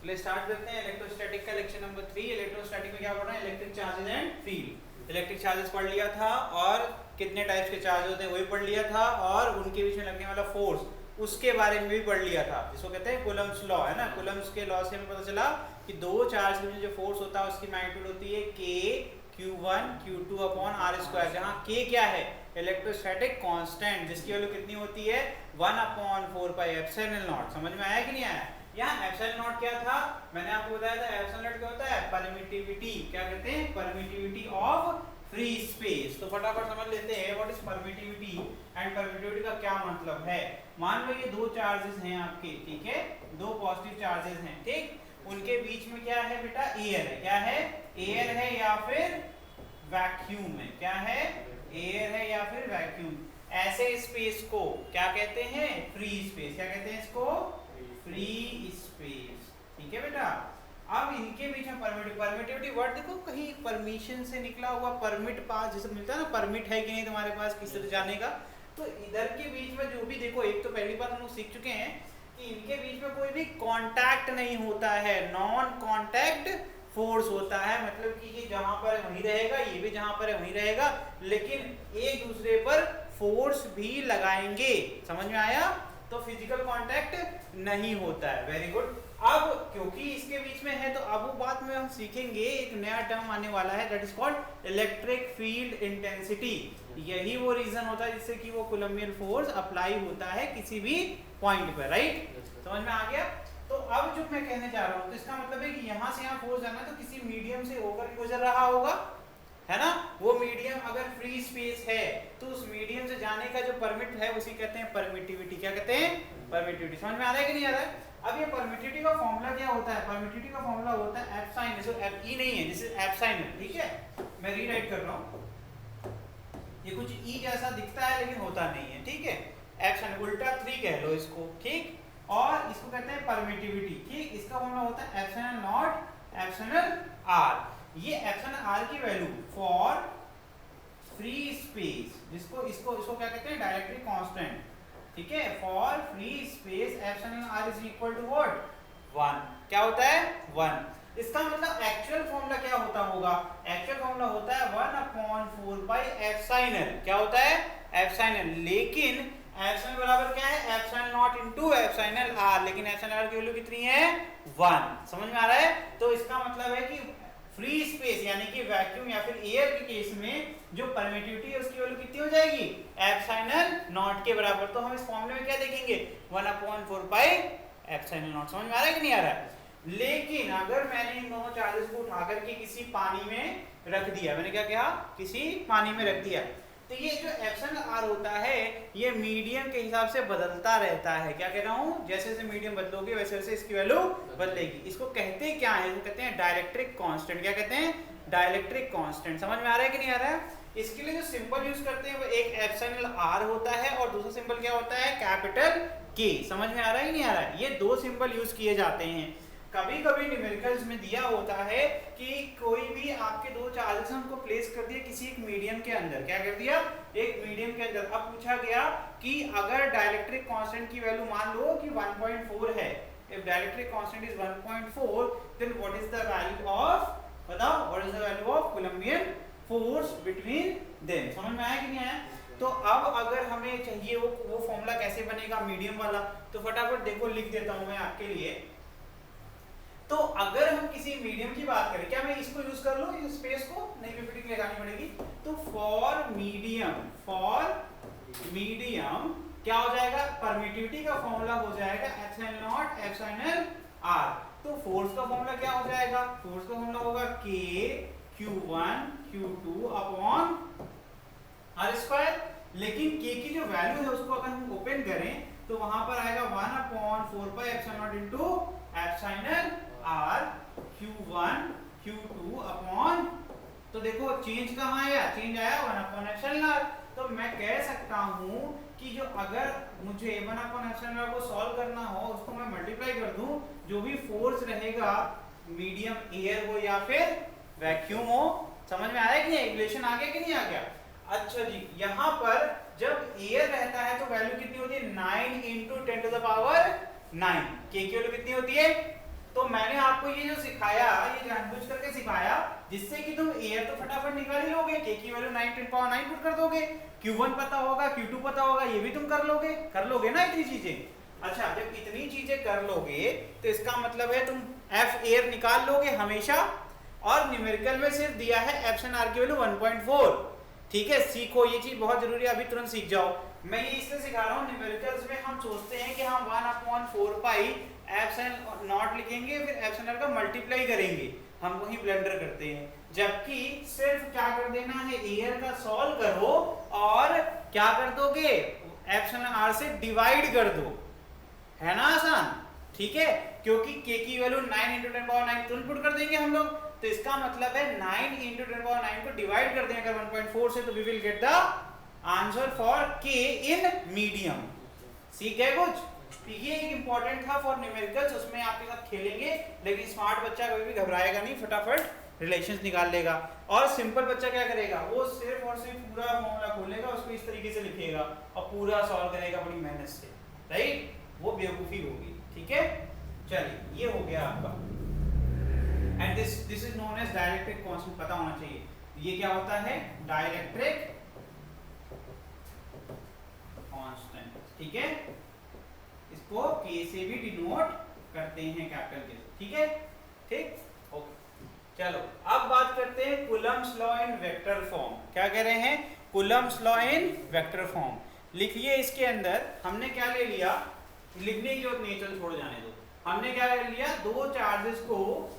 चलिए स्टार्ट करते हैं इलेक्ट्रोस्टैटिक का लेक्चर नंबर 3। इलेक्ट्रोस्टैटिक में क्या पढ़ रहे हैं? Electric charges and field. Electric charges पढ़ लिया था और कितने टाइप्स के चार्ज होते हैं वही पढ़ लिया था, और उनके बीच में लगने वाला फोर्स उसके बारे में भी पढ़ लिया था, जिसको कहते हैं कूलम्ब्स लॉ, है ना। कूलम्ब्स के लॉ से हमें पता चला कि दो चार्ज के बीच जो फोर्स होता है उसकी मैग्नीट्यूड होती है K Q1 Q2 upon r square, जहाँ K क्या है? इलेक्ट्रोस्टैटिक कांस्टेंट, जिसकी वैल्यू कितनी होती है? 1/4πε0। समझ में आया कि नहीं आया? यहाँ एप्सिलॉन नॉट क्या था? मैंने आपको बताया था एप्सिलॉन नॉट क्या होता है? परमिटिविटी। क्या कहते हैं? Permittivity of free space. तो फटाफट समझ लेते हैं what is permittivity and permittivity का क्या मतलब है। मान लो ये दो चार्जेस हैं आपके, ठीक है, दो पॉजिटिव चार्जेस हैं, ठीक, उनके बीच में क्या है बेटा? एयर है। क्या है? एयर है या फिर वैक्यूम है। क्या है? एयर है या फिर वैक्यूम। ऐसे स्पेस को क्या कहते हैं? Free space. क्या कहते हैं इसको? Free space. ठीक है बेटा। अब इनके बीच में परमिटिविटी वर्ड देखो, कहीं परमिशन से निकला हुआ परमिट पास जैसे मिलता है ना, परमिट है कि नहीं तुम्हारे पास किसी तरह जाने का। तो इधर के बीच में जो भी देखो, एक तो पहली बात हम लोग सीख चुके हैं कि इनके बीच में कोई भी कांटेक्ट नहीं होता है, नॉन कांटेक्ट फोर्स होता है। मतलब कि ये जहां पर है वहीं रहेगा, ये भी जहां पर है वहीं रहेगा, लेकिन एक दूसरे पर फोर्स भी लगाएंगे। समझ में आया? तो फिजिकल कांटेक्ट नहीं होता है। Very good. अब क्योंकि इसके बीच में है तो अब वो बात में हम सीखेंगे, एक नया टर्म आने वाला है, that is called electric field intensity. यही वो रीजन होता है जिससे कि वो कूलम्बियन फोर्स अप्लाई होता है किसी भी पॉइंट पर, राइट? समझ में आ गया? तो अब जो मैं कहने जा रहा हूं, तो इसका मतलब है कि यहां से यहां फोर्स जाना तो किसी मीडियम से होकर गुजर रहा होगा, है ना। वो मीडियम अगर फ्री स्पेस है तो उस मीडियम से जाने का जो परमिट है उसी कहते हैं परमिटिविटी। क्या कहते हैं? परमिटिविटी। समझ में आ रहा है कि नहीं आ रहा है? अब ये परमिटिविटी का फॉर्मूला क्या होता है? परमिटिविटी का फॉर्मूला होता है एफ साइन, जैसे एफ ई नहीं है, जैसे एफ साइन है, ठीक है। मैं रीराइट कर रहा हूं, ये कुछ ई जैसा दिखता है लेकिन होता नहीं है, ठीक है। एफ साइन उल्टा 3 कह लो इसको, ठीक। और इसको कहते हैं परमिटिविटी, ठीक। इसका फॉर्मूला होता है एप्सिलॉन नॉट एप्सिलॉन आर। ये एप्सिलॉन आर की वैल्यू फॉर फ्री स्पेस, जिसको इसको क्या कहते हैं? डायरेक्ट्रिक कांस्टेंट, ठीक है। For free space epsilon r is equal to what? 1। क्या होता है? 1। इसका मतलब एक्चुअल फॉर्मूला क्या होता होगा? एक्चुअल फॉर्मूला होता है 1/4 एप्सिलॉन एल। क्या होता है? Epsilon L. लेकिन एप्सिलॉन बराबर क्या है? Epsilon naught into epsilon L R, लेकिन एप्सिलॉन आर की वैल्यू कितनी है? 1। समझ में आ रहा है? तो इसका मतलब है कि फ्री स्पेस यानी कि वैक्यूम या फिर एयर के केस में जो परमिटिविटी है उसकी वैल्यू कितनी हो जाएगी? एप्सिलॉन नॉट के बराबर। तो हम इस फॉर्मूले में क्या देखेंगे? 1/4 एप्सिलॉन नॉट। समझ में आ रहा है कि नहीं आ रहा है? लेकिन अगर मैंने इन दोनों चार्जेस को उठा करके किसी पानी में रख दिया, मैंने क्या कहा? किसी पानी में रख दिया, तो ये जो एप्सिलॉन आर होता है ये मीडियम के हिसाब से बदलता रहता है। क्या कह रहा हूँ? जैसे जैसे मीडियम बदलोगे वैसे वैसे इसकी वैल्यू बदलेगी। इसको कहते क्या है? इसको कहते हैं डाइलेक्ट्रिक कांस्टेंट। क्या कहते हैं? Dielectric constant. समझ में आ रहा है कि नहीं आ रहा है? इसके लिए जो सिंबल यूज करते हैं वो एक एप्सिलॉन आर होता है और दूसरा सिंबल क्या होता है? कैपिटल के। समझ में आ रहा है कि नहीं आ रहा है? ये दो सिंबल यूज किए जाते हैं। कभी कभी न्यूमेरिकल्स में दिया होता है कि कोई भी आपके दो चार्जेस हैं उनको प्लेस कर दिया किसी एक मीडियम के अंदर। क्या कर दिया? एक मीडियम के अंदर। अब पूछा गया कि अगर डाइलेक्ट्रिक कांस्टेंट की वैल्यू मान लो कि 1.4 है, if dielectric constant is 1.4 then what is the value of, बताओ, what is the value of coulombian force between them. समझ में आया कि नहीं आया? तो अब अगर हमें चाहिए वो फॉर्मूला कैसे बनेगा मीडियम वाला, तो फटाफट देखो लिख देता हूं मैं आपके लिए। तो अगर हम किसी मीडियम की बात करें, क्या मैं इसको यूज कर लूं, इस स्पेस को? नहीं, रिपीटिंग लगानी पड़ेगी। तो फॉर मीडियम क्या हो जाएगा? परमिटिविटी का फॉर्मूला हो जाएगा एप्सिलॉन नॉट एप्सिलॉन आर। तो फोर्स का फॉर्मूला क्या हो जाएगा? फोर्स का फॉर्मूला होगा K Q1 Q2 upon r square. लेकिन K की जो वैल्यू है उसको अगर हम ओपन करें तो वहां पर आएगा 1/4 epsilon naught into epsilon r Q1 Q2 upon, तो देखो चेंज कहाँ आया? चेंज आया 1/एप्सिलॉन आर। तो मैं कह सकता हूं कि जो अगर मुझे 1/एप्सिलॉन आर को सॉल्व करना हो उसको मैं मल्टीप्लाई कर दूं, जो भी फोर्स रहेगा मीडियम एयर हो या फिर वैक्यूम हो। समझ में आया कि नहीं? इक्वेशन आ गया कि नहीं आ गया? अच्छा जी, यहां पर जब एयर रहता है तो वैल्यू कितनी होती है? 9 × 10⁻⁹ K की वैल्यू कितनी होती है? तो मैंने आपको ये जो सिखाया, ये जानबूझ करके सिखाया जिससे कि तुम एयर तो फटाफट निकाल ही लोगे, k की वैल्यू 9 10 पावर 9 पुट कर दोगे, q1 पता होगा, q2 पता होगा, ये भी तुम कर लोगे ना इतनी चीजें। अच्छा, जब इतनी चीजें कर लोगे तो इसका मतलब है तुम f एयर निकाल लोगे हमेशा, और न्यूमेरिकल में सिर्फ दिया है एप्सिलॉन r की वैल्यू 1.4। ठीक है, सीखो, ये चीज बहुत जरूरी है, अभी तुरंत सीख जाओ। मैं ये इसलिए सिखा रहा हूँ, न्यूमेरिकल्स में हम सोचते हैं कि हम 1/4 पाई एप्सिलॉन नॉट लिखेंगे, फिर एप्सिलॉन का मल्टीप्लाई करेंगे, हम वही ब्लेंडर करते हैं। जबकि सिर्फ क्या कर देना है, एयर का सॉल्व करो और क्या कर दोगे, एप्सिलॉन r से डिवाइड कर दो, है ना आसान। ठीक है, क्योंकि k की वैल्यू 9 × 10⁻9 तुरंत पुट कर देंगे हम लोग, तो इसका मतलब है 9 × 10⁻9 को डिवाइड कर दें अगर 1.4 से, तो we will get the answer for k in medium. सीख गए कुछ? ये एक इंपॉर्टेंट था फॉर न्यूमेरिकल्स, उसमें आपके साथ खेलेंगे, लेकिन स्मार्ट बच्चा कभी भी घबराएगा नहीं, फटाफट रिलेशंस निकाल लेगा। और सिंपल बच्चा क्या करेगा, वो सिर्फ और सिर्फ पूरा फॉर्मूला खोलेगा, उसको इस तरीके से लिखेगा और पूरा सॉल्व करेगा बड़ी मेहनत से, राइट, वो बेवकूफी होगी। ठीक है, चलिए ये हो गया आपका। And this is known as dielectric constant, पता होना चाहिए ये क्या होता है, डाइलेक्ट्रिक कांस्टेंट। ठीक है, इसको k से भी डिनोट करते हैं, कैपिटल के। ठीक है, ठीक, ओके। चलो अब बात करते हैं Coulomb's law in vector form. क्या कह रहे हैं, Coulomb's law in vector form. लिखिए, इसके अंदर हमने क्या ले लिया, लिखने की जरूरत नहीं, चल छोड़ जाने दो। हमने क्या कर लिया, दो चार्जेस को,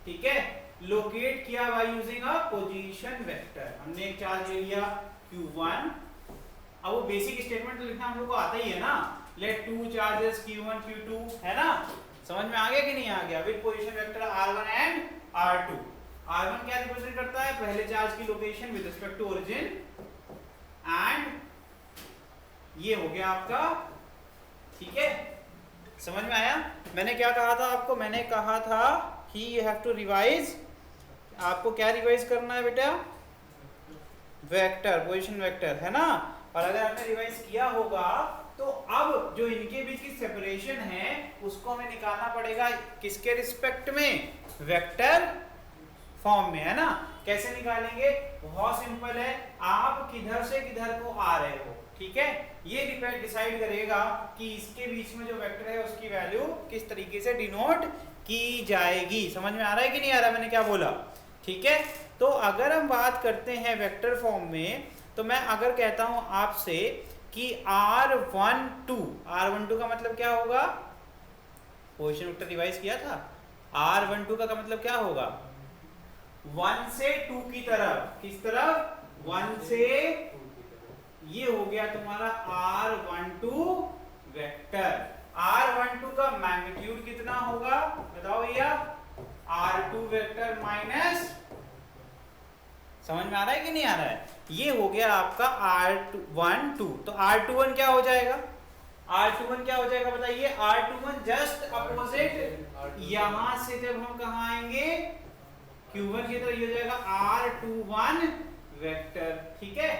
ठीक है, लोकेट किया by using a position vector. हमने एक चार्ज ले लिया q1, अब वो बेसिक स्टेटमेंट तो लिखना हम लोग को आता ही है ना, late two charges q1 q2, है ना, समझ में आ गया कि नहीं आ गया, with position vector r1 and r2। r1 क्या रिप्रेजेंट करता है, पहले चार्ज की location with respect to origin, एंड ये हो गया आपका। ठीक है, समझ में आया। मैंने क्या कहा था आपको, मैंने कहा था कि यू हैव टू रिवाइज, आपको क्या रिवाइज करना है बेटा, वेक्टर, पोजीशन वेक्टर, है ना। और अगर आपने रिवाइज किया होगा तो अब जो इनके बीच की सेपरेशन है उसको हमें निकालना पड़ेगा किसके रिस्पेक्ट में, वेक्टर फॉर्म में, है ना। कैसे निकालेंगे, बहुत सिंपल है, आप किधर से किधर को आ रहे हो, ठीक है, ये डिसाइड करेगा कि इसके बीच में जो वेक्टर है उसकी वैल्यू किस तरीके से डिनोट की जाएगी। समझ में आ रहा है कि नहीं आ रहा मैंने क्या बोला। ठीक है, तो अगर हम बात करते हैं वेक्टर फॉर्म में, तो मैं अगर कहता हूं आपसे कि R12 का मतलब क्या होगा, पोजीशन वेक्टर रिवाइज किया था, R12 का मतलब क्या होगा, 1 से 2 की तरफ, किस तरफ, 1 से, ये हो गया तुम्हारा R12 वेक्टर। R12 का मैग्नीट्यूड कितना होगा बताओ भैया, R2 वेक्टर माइनस, समझ में आ रहा है कि नहीं आ रहा है, ये हो गया आपका R12। तो R21 क्या हो जाएगा, R21 क्या हो जाएगा बताइए, R21 जस्ट अपोजिट, यहां से जब हम कहां आएंगे, Q1 की तरह, ये हो जाएगा R21 वेक्टर। ठीक है,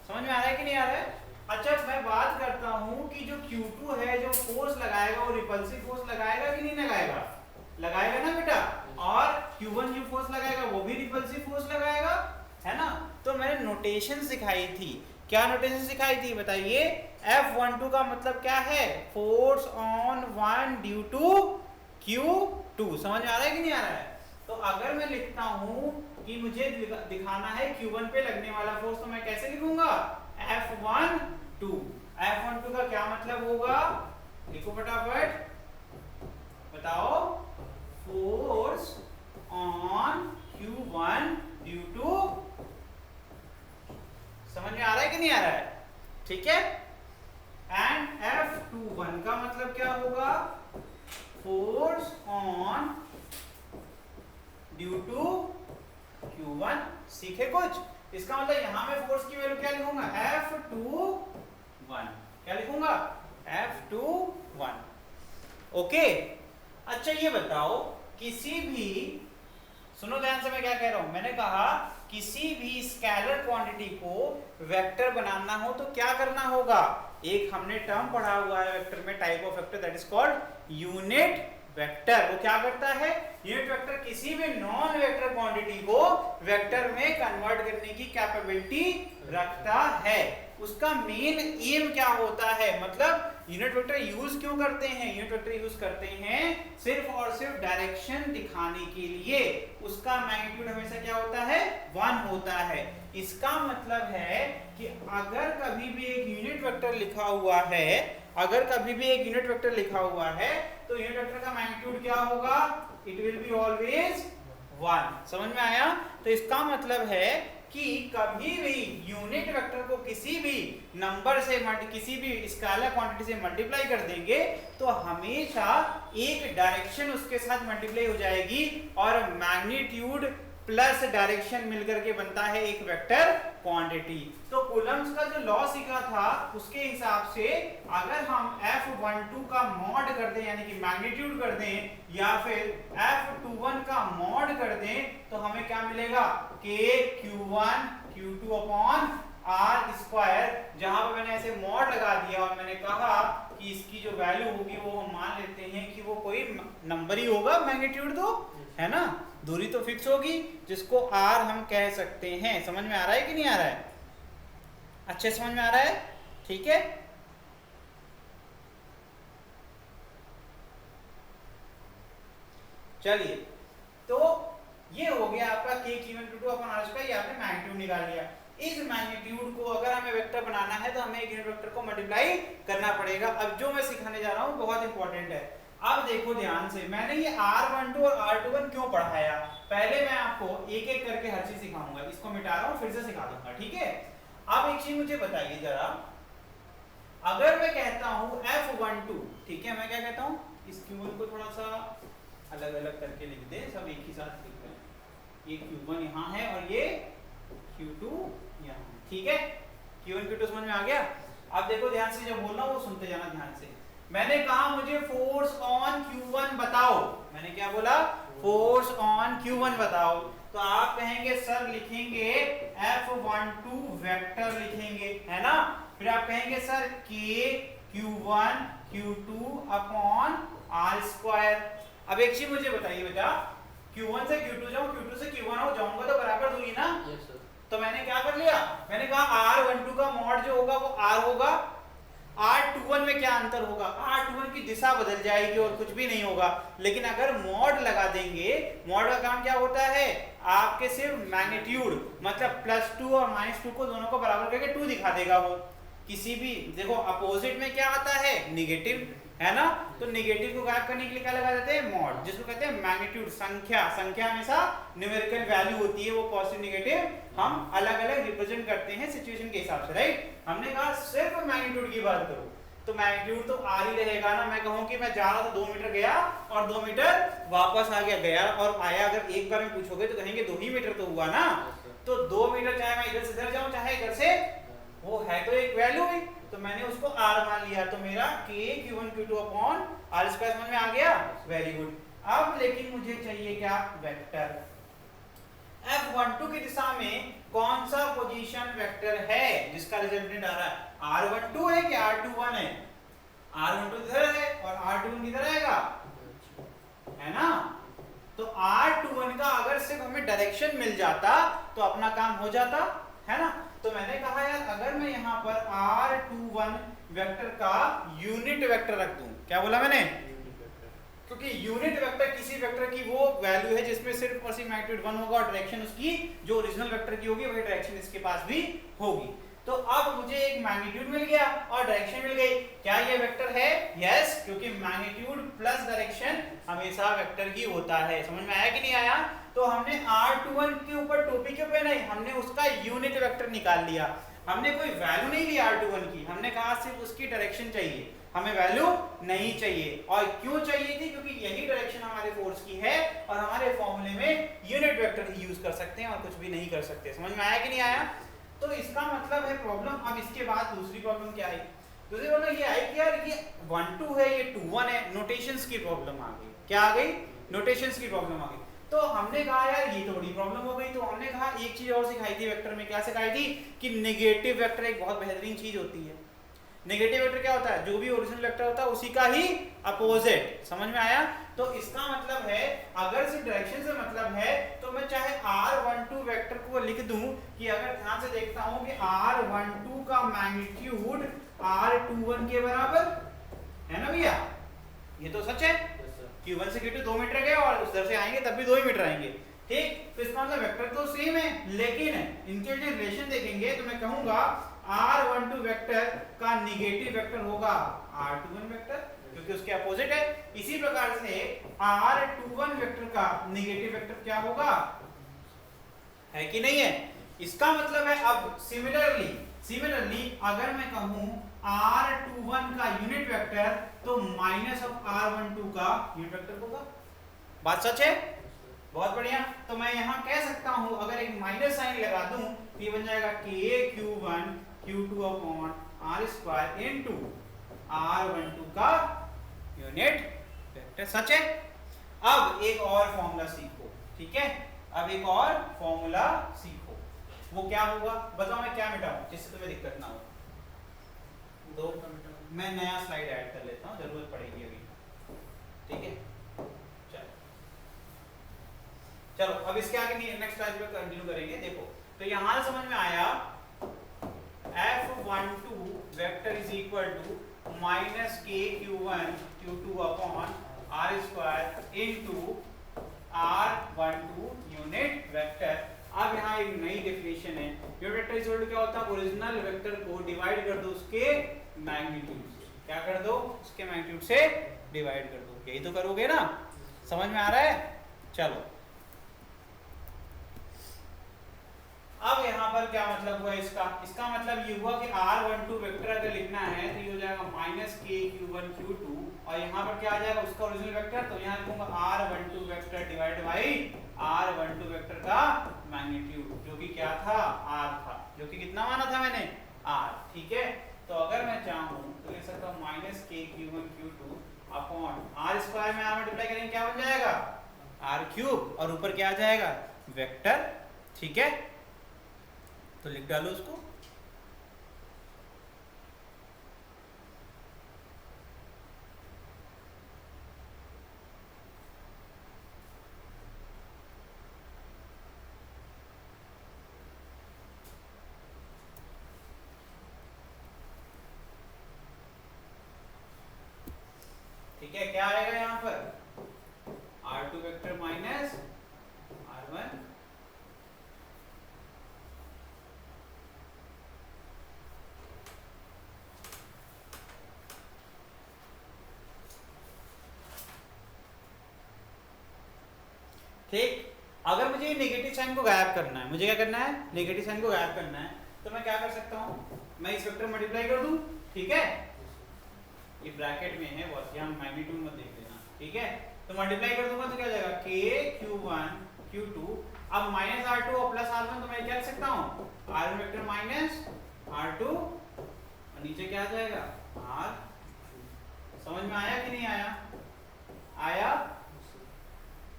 समझ में आ रहा है कि नहीं आ रहा है। अच्छा, मैं बात करता हूं कि जो Q2 है, जो फोर्स लगाएगा वो रिपल्सिव फोर्स लगाएगा कि नहीं लगाएगा, लगाएगा ना बेटा, और Q1 जो फोर्स लगाएगा वो भी रिपल्सिव फोर्स लगाएगा, है ना। तो मैंने नोटेशन सिखाई थी, क्या नोटेशन सिखाई थी बताइए, F12 का मतलब क्या है, force on one due to Q2। समझ में आ रहा है कि नहीं आ रहा है। तो अगर मैं लिखता हूं कि मुझे दिखाना है Q1 पे लगने वाला फोर्स, तो मैं कैसे लिखूंगा, F12। F12 का क्या मतलब होगा, लिखो फटाफट, बताओ, force on Q1 due to, समझ में आ रहा है कि नहीं आ रहा है। ठीक है, एंड F21 का मतलब क्या होगा, force on due to Q1। सीखे कुछ, इसका मतलब यहां में फोर्स की वैल्यू क्या लिखूंगा, F21, क्या लिखूंगा, F21। ओके, अच्छा ये बताओ, किसी भी, सुनो ध्यान से मैं क्या कह रहा हूं, मैंने कहा किसी भी स्केलर क्वांटिटी को वेक्टर बनाना हो तो क्या करना होगा, एक हमने टर्म पढ़ा हुआ है वेक्टर में, type of vector, that is called unit vector. वो क्या करता है, यूनिट वेक्टर किसी भी नॉन वेक्टर क्वांटिटी को वेक्टर में कन्वर्ट करने की कैपेबिलिटी रखता है। उसका मेन एम क्या होता है, मतलब यूनिट वेक्टर यूज क्यों करते हैं, यूनिट वेक्टर यूज करते हैं सिर्फ और सिर्फ डायरेक्शन दिखाने के लिए। उसका मैग्नीट्यूड हमेशा क्या होता है, 1 होता है। इसका मतलब है कि अगर कभी भी एक यूनिट वेक्टर लिखा हुआ है, अगर कभी भी एक यूनिट वेक्टर लिखा हुआ है तो यूनिट वेक्टर का मैग्नीट्यूड क्या होगा, इट विल बी ऑलवेज 1। समझ में आया? तो इसका मतलब है कि कभी भी यूनिट वेक्टर को किसी भी नंबर से किसी भी स्केलर क्वांटिटी से मल्टीप्लाई कर देंगे तो हमेशा एक डायरेक्शन उसके साथ मल्टीप्लाई हो जाएगी और मैग्नीट्यूड प्लस डायरेक्शन मिलकर के बनता है एक वेक्टर क्वांटिटी। तो कूलम्स का जो लॉ सीखा था उसके हिसाब से अगर हम F12 का मॉड कर दें यानी कि मैग्नीट्यूड कर दें या फिर F21 का मॉड कर दें तो हमें क्या मिलेगा, K Q1 Q2 upon R square. जहां पर मैंने ऐसे मॉड लगा दिया और मैंने कहा कि इसकी जो वैल्यू होगी वो हम मान लेते हैं कि वो कोई नंबर ही होगा, मैग्नीट्यूड तो है ना, दूरी तो फिक्स होगी जिसको R हम कह सकते हैं। समझ में आ रहा है कि नहीं आ रहा है, अच्छे समझ में आ रहा है, ठीक है। चलिए, तो ये हो गया आपका K Q1 Q2 upon R square, ये आपने मैग्नीट्यूड निकाल लिया। इस मैग्नीट्यूड को अगर हमें वेक्टर बनाना है तो हमें एक यूनिट वेक्टर को मल्टीप्लाई करना पड़ेगा। अब जो मैं सिखाने जा रहा हूं बहुत इंपॉर्टेंट है। अब देखो ध्यान से, मैंने ये R12 और R21 क्यों पढ़ाया, पहले मैं आपको एक एक करके हर चीज सिखाऊंगा। इसको मिटा रहा हूं, फिर से सिखा दूंगा, ठीक है। अब एक चीज मुझे बताइए जरा, अगर मैं कहता हूं F12, ठीक है, मैं क्या कहता हूं, इस Q1 को थोड़ा सा अलग अलग करके लिख दे, सब एक ही साथ लिख दें। ये Q1 यहाँ है और ये Q2 यहाँ, ठीक है। Q1 Q2 समझ में आ गया। अब देखो ध्यान से, जो बोल रहा हूं वो सुनते जाना ध्यान से। मैंने कहा मुझे फोर्स ऑन Q1 बताओ, मैंने क्या बोला, फोर्स ऑन Q1 बताओ। तो आप कहेंगे सर लिखेंगे F12 वेक्टर लिखेंगे, है ना। फिर आप कहेंगे sir K Q1 Q2 upon R square. अब एक चीज मुझे बताइए बेटा, Q1 से Q2 जाऊं, Q2 से Q1 हो जाऊंगा तो बराबर दूरी ना। yes, तो मैंने क्या कर लिया, मैंने कहा R12 का मॉड जो होगा वो R होगा, R21 में क्या अंतर होगा, R21 की दिशा बदल जाएगी और कुछ भी नहीं होगा। लेकिन अगर मॉड लगा देंगे, मॉड का काम क्या होता है, आपके सिर्फ मैग्नीट्यूड मतलब +2 और -2 को दोनों को बराबर करके 2 दिखा देगा। वो किसी भी, देखो अपोजिट में क्या आता है, निगेटिव, है ना। तो निगेटिव को गायब करने के लिए क्या लगा देते हैं, मॉड, जिसको कहते हैं मैग्नीट्यूड। संख्या हमेशा न्यूमेरिकल वैल्यू होती है, वो पॉजिटिव नेगेटिव हम अलग अलग रिप्रेजेंट करते हैं सिचुएशन के हिसाब से, राइट। हमने कहा सिर्फ मैग्नीट्यूड की बात करो तो मैग्नीट्यूड तो R ही रहेगा ना। मैं कहूं कि मैं जा रहा था 2 मीटर गया और 2 मीटर वापस आ गया, गया और आया, अगर एक बार में पूछोगे तो कहेंगे 2 ही मीटर तो हुआ ना। तो 2 मीटर चाहे मैं इधर से इधर जाऊं चाहे इधर से, वो है तो एक वैल्यू ही, तो मैंने उसको R मान लिया। तो मेरा K Q1 Q2 upon R square समझ में आ गया, वेरी गुड। अब लेकिन मुझे चाहिए क्या, वेक्टर। F12 की दिशा में कौन सा पोजीशन वेक्टर है जिसका रिजल्टेंट आ रहा है, R12 है कि R21 है, R12 इधर है और R21 किधर आएगा, है ना। तो R21 का अगर सिर्फ हमें डायरेक्शन मिल जाता तो अपना काम हो जाता, है ना। तो मैंने कहा यार अगर मैं यहाँ पर R21 वेक्टर का यूनिट वेक्टर रख दूं, क्या बोला मैंने, क्योंकि यूनिट वेक्टर किसी वेक्टर की वो वैल्यू है जिसमें सिर्फ और सिर्फ मैग्नीट्यूड 1 होगा और डायरेक्शन उसकी जो ओरिजिनल वेक्टर की होगी वही डायरेक्शन इसके पास भी होगी। तो अब मुझे एक मैग्नीट्यूड मिल गया और डायरेक्शन मिल गई, क्या ये वेक्टर है, यस, क्योंकि मैग्नीट्यूड प्लस डायरेक्शन हमेशा वेक्टर ही होता है। समझ में आया कि नहीं आया। तो हमने R21 के ऊपर टोपी क्यों पहनाई, हमने उसका यूनिट वेक्टर निकाल लिया। हमने कोई वैल्यू नहीं ली R21 की, हमने कहा सिर्फ उसकी डायरेक्शन चाहिए, हमें वैल्यू नहीं चाहिए। और क्यों चाहिए थी, क्योंकि यही डायरेक्शन हमारे फोर्स की है और हमारे फॉर्मूले में यूनिट वेक्टर ही यूज कर सकते हैं और कुछ भी नहीं कर सकते। समझ में आया कि नहीं आया। तो इसका मतलब है प्रॉब्लम। अब इसके बाद दूसरी प्रॉब्लम क्या आई, दूसरी प्रॉब्लम ये आई कि यार ये 1-2 है, ये 2-1 है, नोटेशंस की प्रॉब्लम आ गई। क्या आ गई, नोटेशंस की प्रॉब्लम आ गई। तो हमने कहा यार ये तो बड़ी प्रॉब्लम हो गई। तो हमने कहा एक चीज और सिखाई थी वेक्टर में, क्या सिखाई थी कि नेगेटिव वेक्टर एक बहुत बेहतरीन चीज होती है। नेगेटिव वेक्टर क्या होता है, जो भी ओरिजिनल वेक्टर होता है उसी का ही अपोजिट। समझ में आया। तो इसका मतलब है अगर से डायरेक्शन से मतलब है तो मैं चाहे r12 वेक्टर को लिख दूं कि अगर ध्यान से देखता हूं कि r12 का मैग्नीट्यूड r21 के बराबर है ना भैया, ये तो सच है। Q1 से Q2 2 मीटर गए और उधर से आएंगे तब भी 2 ही मीटर आएंगे, ठीक। तो इसका मतलब वेक्टर तो सेम है, लेकिन इनके जो रिलेशन देखेंगे तो मैं कहूंगा r12 वेक्टर का नेगेटिव वेक्टर होगा r21 वेक्टर, क्योंकि उसके अपोजिट है। इसी प्रकार से r21 वेक्टर का नेगेटिव वेक्टर क्या होगा, है कि नहीं है। इसका मतलब है अब सिमिलरली अगर मैं कहूं r21 का यूनिट वेक्टर तो माइनस ऑफ r12 का यूनिट वेक्टर होगा। बात सच है, बहुत बढ़िया। तो मैं यहां कह सकता हूं अगर एक माइनस साइन लगा दूं तो ये बन जाएगा kq1 q2 upon r square into r12 का यूनिट वेक्टर। सच है। अब एक और फॉर्मूला सीखो, ठीक है। अब एक और फॉर्मूला सीखो, वो क्या होगा बताओ, मैं क्या मिटाऊं जिससे तुम्हें दिक्कत ना हो। दो मैं नया स्लाइड ऐड कर लेता हूं, जरूरत पड़ेगी अभी, ठीक है। चलो अब इसके आगे नेक्स्ट स्लाइड पे कंटिन्यू करेंगे। देखो तो यहां समझ में आया f12 vector is equal to minus kq1 q2 upon r square into r12 unit vector. अब यहाँ एक नई डेफिनेशन है, unit vector is equal to क्या होता है, ओरिजिनल वेक्टर को डिवाइड कर दो उसके मैग्नीट्यूड से। क्या कर दो, उसके मैग्नीट्यूड से डिवाइड कर दो। यही तो करोगे ना, समझ में आ रहा है। चलो अब यहाँ पर क्या मतलब हुआ इसका मतलब ये हुआ कि r12 वेक्टर अगर लिखना है तो ये हो जाएगा माइनस kq1 q2 और यहाँ पर क्या आ जाएगा उसका ओरिजिनल वेक्टर, तो यहाँ लिखूंगा r12 vector divide by r12 vector का मैग्नीट्यूड, जो कि क्या था, r था, जो कि कितना माना था मैंने, r, ठीक है। तो अगर मैं चाहूँ तो लिख सकता हूँ minus kq1 q2 upon r square में r मल्टीप्लाई करेंगे क्या बन जाएगा, r क्यूब, और ऊपर क्या आ जाएगा, वेक्टर, ठीक है। तो लिख डालो उसको। ठीक है, क्या आएगा यहां पर, r2 वेक्टर माइनस r1 ठीक। अगर मुझे नेगेटिव साइन को गायब करना है, मुझे क्या करना है, नेगेटिव साइन को गायब करना है, तो मैं क्या कर सकता हूँ, मैं इस वेक्टर मल्टीप्लाई कर दूं, ठीक है। ये ब्रैकेट में है, बस यहाँ मैग्नीट्यूड मत देख लेना, ठीक है। तो मल्टीप्लाई कर दूंगा तो क्या हो जाएगा, kq1 q2 अब माइनस r2 और प्लस r1, तो मैं क्या लिख सकता हूँ, r1 वेक्टर माइनस r2 और नीचे क्या आ जाएगा, r। समझ में आया कि नहीं आया, आया,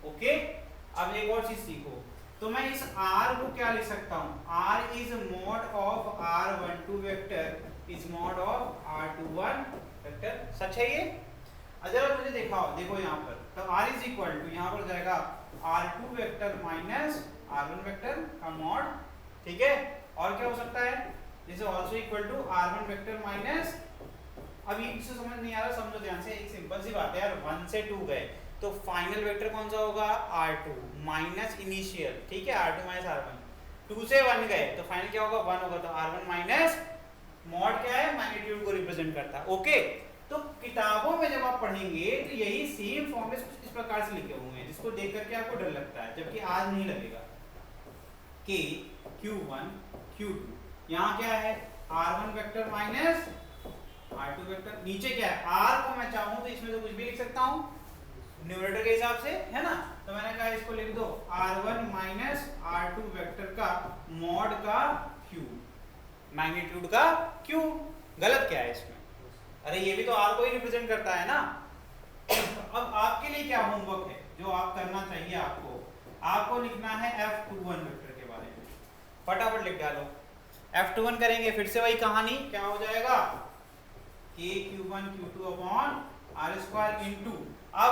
ओके। अब एक और चीज सीखो, तो मैं इस r को क्या लिख सकता हूँ, r is mod of r12 vector is mod of r21 vector. सच है ये, अगर मुझे दिखाओ, देखो यहाँ पर, तो r इज इक्वल टू यहाँ पर जाएगा r2 vector minus r1 vector का मॉड, ठीक है। और क्या हो सकता है, जैसे also equal to r1 vector minus, अब ये किसी समझ नहीं आ रहा, समझो ध्यान से, एक सिंपल सी बात है यार, 1 से 2 गए तो फाइनल वेक्टर कौन सा होगा, r2 माइनस इनिशियल, ठीक है, r2 माइनस r1। 2 से 1 गए तो फाइनल क्या होगा, 1 होगा, तो r1 माइनस मॉड क्या है, मैग्नीट्यूड को रिप्रेजेंट करता है, ओके। तो किताबों में जब आप पढ़ेंगे तो यही सेम फॉर्मूले कुछ इस प्रकार से लिखे हुए हैं, जिसको देख करके आपको डर लगता है, जबकि आज नहीं लगेगा। k q1 q2 यहाँ क्या है, r1 vector minus r2 vector, नीचे क्या है, r को मैं चाहूँ तो इसमें तो कुछ भी लिख सकता हूँ न्यूमरेटर के हिसाब से, है ना। तो मैंने कहा इसको लिख दो r1 माइनस r2 वेक्टर का मॉड का क्यूब, मैग्नीट्यूड का क्यूब। गलत क्या है इसमें, अरे ये भी तो r को ही रिप्रेजेंट करता है ना। अब आपके लिए क्या होमवर्क है जो आप करना चाहिए, आपको लिखना है f21 वेक्टर के बारे में, फटाफट लिख डालो। f21 करेंगे फिर से वही कहानी, क्या हो जाएगा, kq1 q2 upon r square into, अब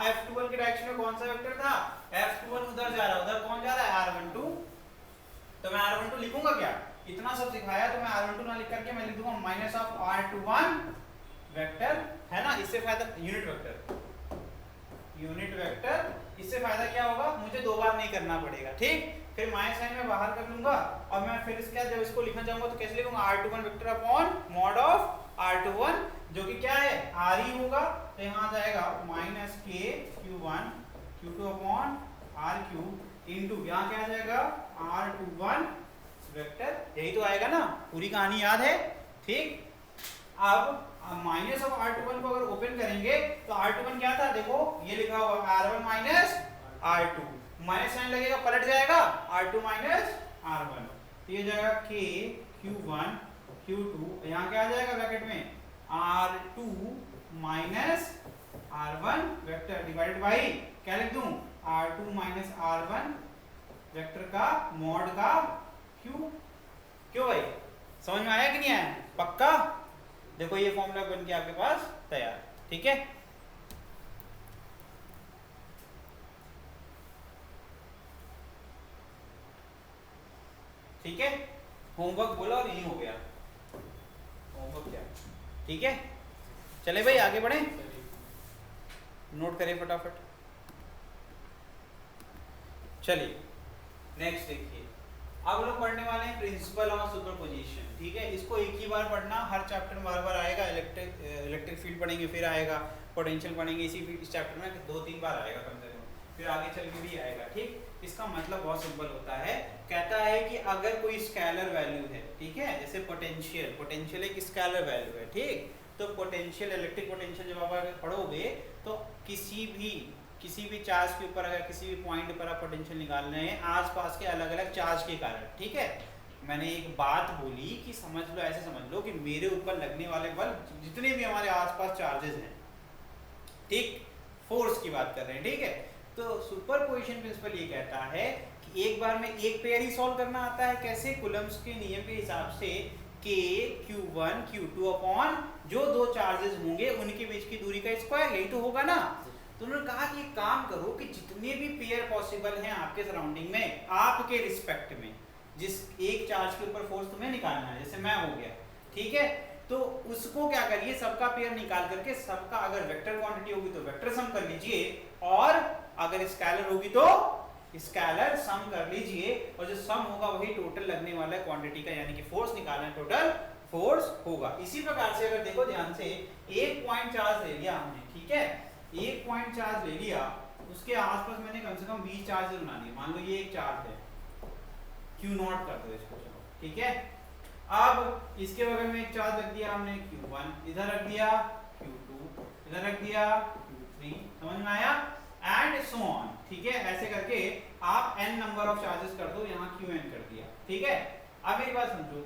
F21 के डायरेक्शन में कौन सा वेक्टर था? F21 उधर जा रहा है, उधर कौन जा रहा है? R12। तो मैं R12 लिखूंगा क्या? इतना सब सिखाया तो मैं R12 ना लिख करके मैं लिख दूंगा माइनस ऑफ R21 वेक्टर, है ना। इससे फायदा यूनिट वेक्टर, इससे फायदा क्या होगा? मुझे दो बार नहीं करना पड़ेगा, ठीक। फिर माइनस साइन में बाहर कर लूंगा और मैं फिर इसके बाद जब इसको लिखना चाहूंगा तो कैसे लिखूंगा? R21 vector upon mod of R21, जो कि क्या है? R ही होगा। तो यहाँ आ जाएगा माइनस के Q1 Q2 upon R cube into यहाँ क्या आ जाएगा? R21 वेक्टर, यही तो आएगा ना। पूरी कहानी याद है, ठीक। अब माइनस ऑफ R21 को अगर ओपन करेंगे तो R21 क्या था? देखो ये लिखा हुआ R1 minus R2, minus sign लगेगा पलट जाएगा R2 माइनस R1, तो ये जाएगा K Q1 Q2, यहाँ क्या आ जाएगा ब्रैकेट में? R2 minus R1 vector divided by क्या लिख दूं? R2 माइनस R1 वेक्टर का मॉड का Q। क्यों भाई, समझ में आया कि नहीं आया? पक्का? देखो ये फॉर्मूला बन के आपके पास तैयार, ठीक है। ठीक है, होमवर्क बोला और यही हो गया होमवर्क क्या, ठीक है। चले भाई आगे बढ़े, नोट करें फटाफट। चलिए नेक्स्ट देखिए, अब लोग पढ़ने वाले हैं प्रिंसिपल ऑफ सुपरपोजिशन, ठीक है। इसको एक ही बार पढ़ना, हर चैप्टर में बार बार आएगा। इलेक्ट्रिक फील्ड पढ़ेंगे, फिर आएगा पोटेंशियल पढ़ेंगे, इस चैप्टर में 2-3 बार आएगा कम से कम, फिर आगे चल के भी आएगा, ठीक। इसका मतलब बहुत सिंपल होता है, कहता है कि अगर कोई स्केलर वैल्यू है, ठीक है, जैसे पोटेंशियल एक स्केलर वैल्यू है, ठीक। तो पोटेंशियल, इलेक्ट्रिक पोटेंशियल जब आप पढ़ोगे तो किसी भी चार्ज के ऊपर अगर किसी भी पॉइंट पर आप पोटेंशियल निकालना है आसपास के अलग अलग चार्ज के कारण, ठीक है। मैंने एक बात बोली कि समझ लो, ऐसे समझ लो कि मेरे ऊपर लगने वाले बल जितने भी हमारे आसपास चार्जेस हैं, ठीक, फोर्स की बात कर रहे हैं, ठीक है। तो सुपरपोजिशन प्रिंसिपल ये कहता है कि एक बार में एक पेयर ही सॉल्व करना आता है। कैसे? कूलम्ब्स के नियम के हिसाब से K Q1 Q2 अपॉन जो दो चार्जेस होंगे उनके बीच की दूरी का स्क्वायर, यही तो होगा ना। तो उन्होंने कहा कि एक काम करो कि जितने भी पेयर पॉसिबल हैं आपके सराउंडिंग में, आपके रिस्पेक्ट में, जिस एक चार्ज के ऊपर फोर्स तुम्हें निकालना है, जैसे मैं हो गया, ठीक है, तो उसको क्या करिए, सबका पेयर निकाल करके सबका अगर वेक्टर क्वांटिटी होगी तो वेक्टर सम कर लीजिए, और अगर स्केलर होगी तो स्केलर सम कर लीजिए, और जो सम होगा वही टोटल लगने वाला क्वांटिटी का, यानी कि फोर्स निकालना है, टोटल फोर्स होगा। इसी प्रकार से अगर देखो ध्यान से, एक पॉइंट चार्ज ले लिया हमने, ठीक है, एक पॉइंट चार्ज ले लिया, उसके आसपास मैंने कम से कम 20 चार्ज बना दिए। मान लो ये एक चार्ज है, Q0 कर दो इसको, चलो ठीक है। अब इसके बगल में एक चार्ज रख दिया हमने Q1, इधर रख दिया Q2, इधर रख दिया Q3, समझ में आया? एंड सो ऑन, ठीक है। ऐसे करके आप n नंबर ऑफ चार्जेस कर दो, यहाँ Qn कर दिया, ठीक है। अब मेरी बात समझो,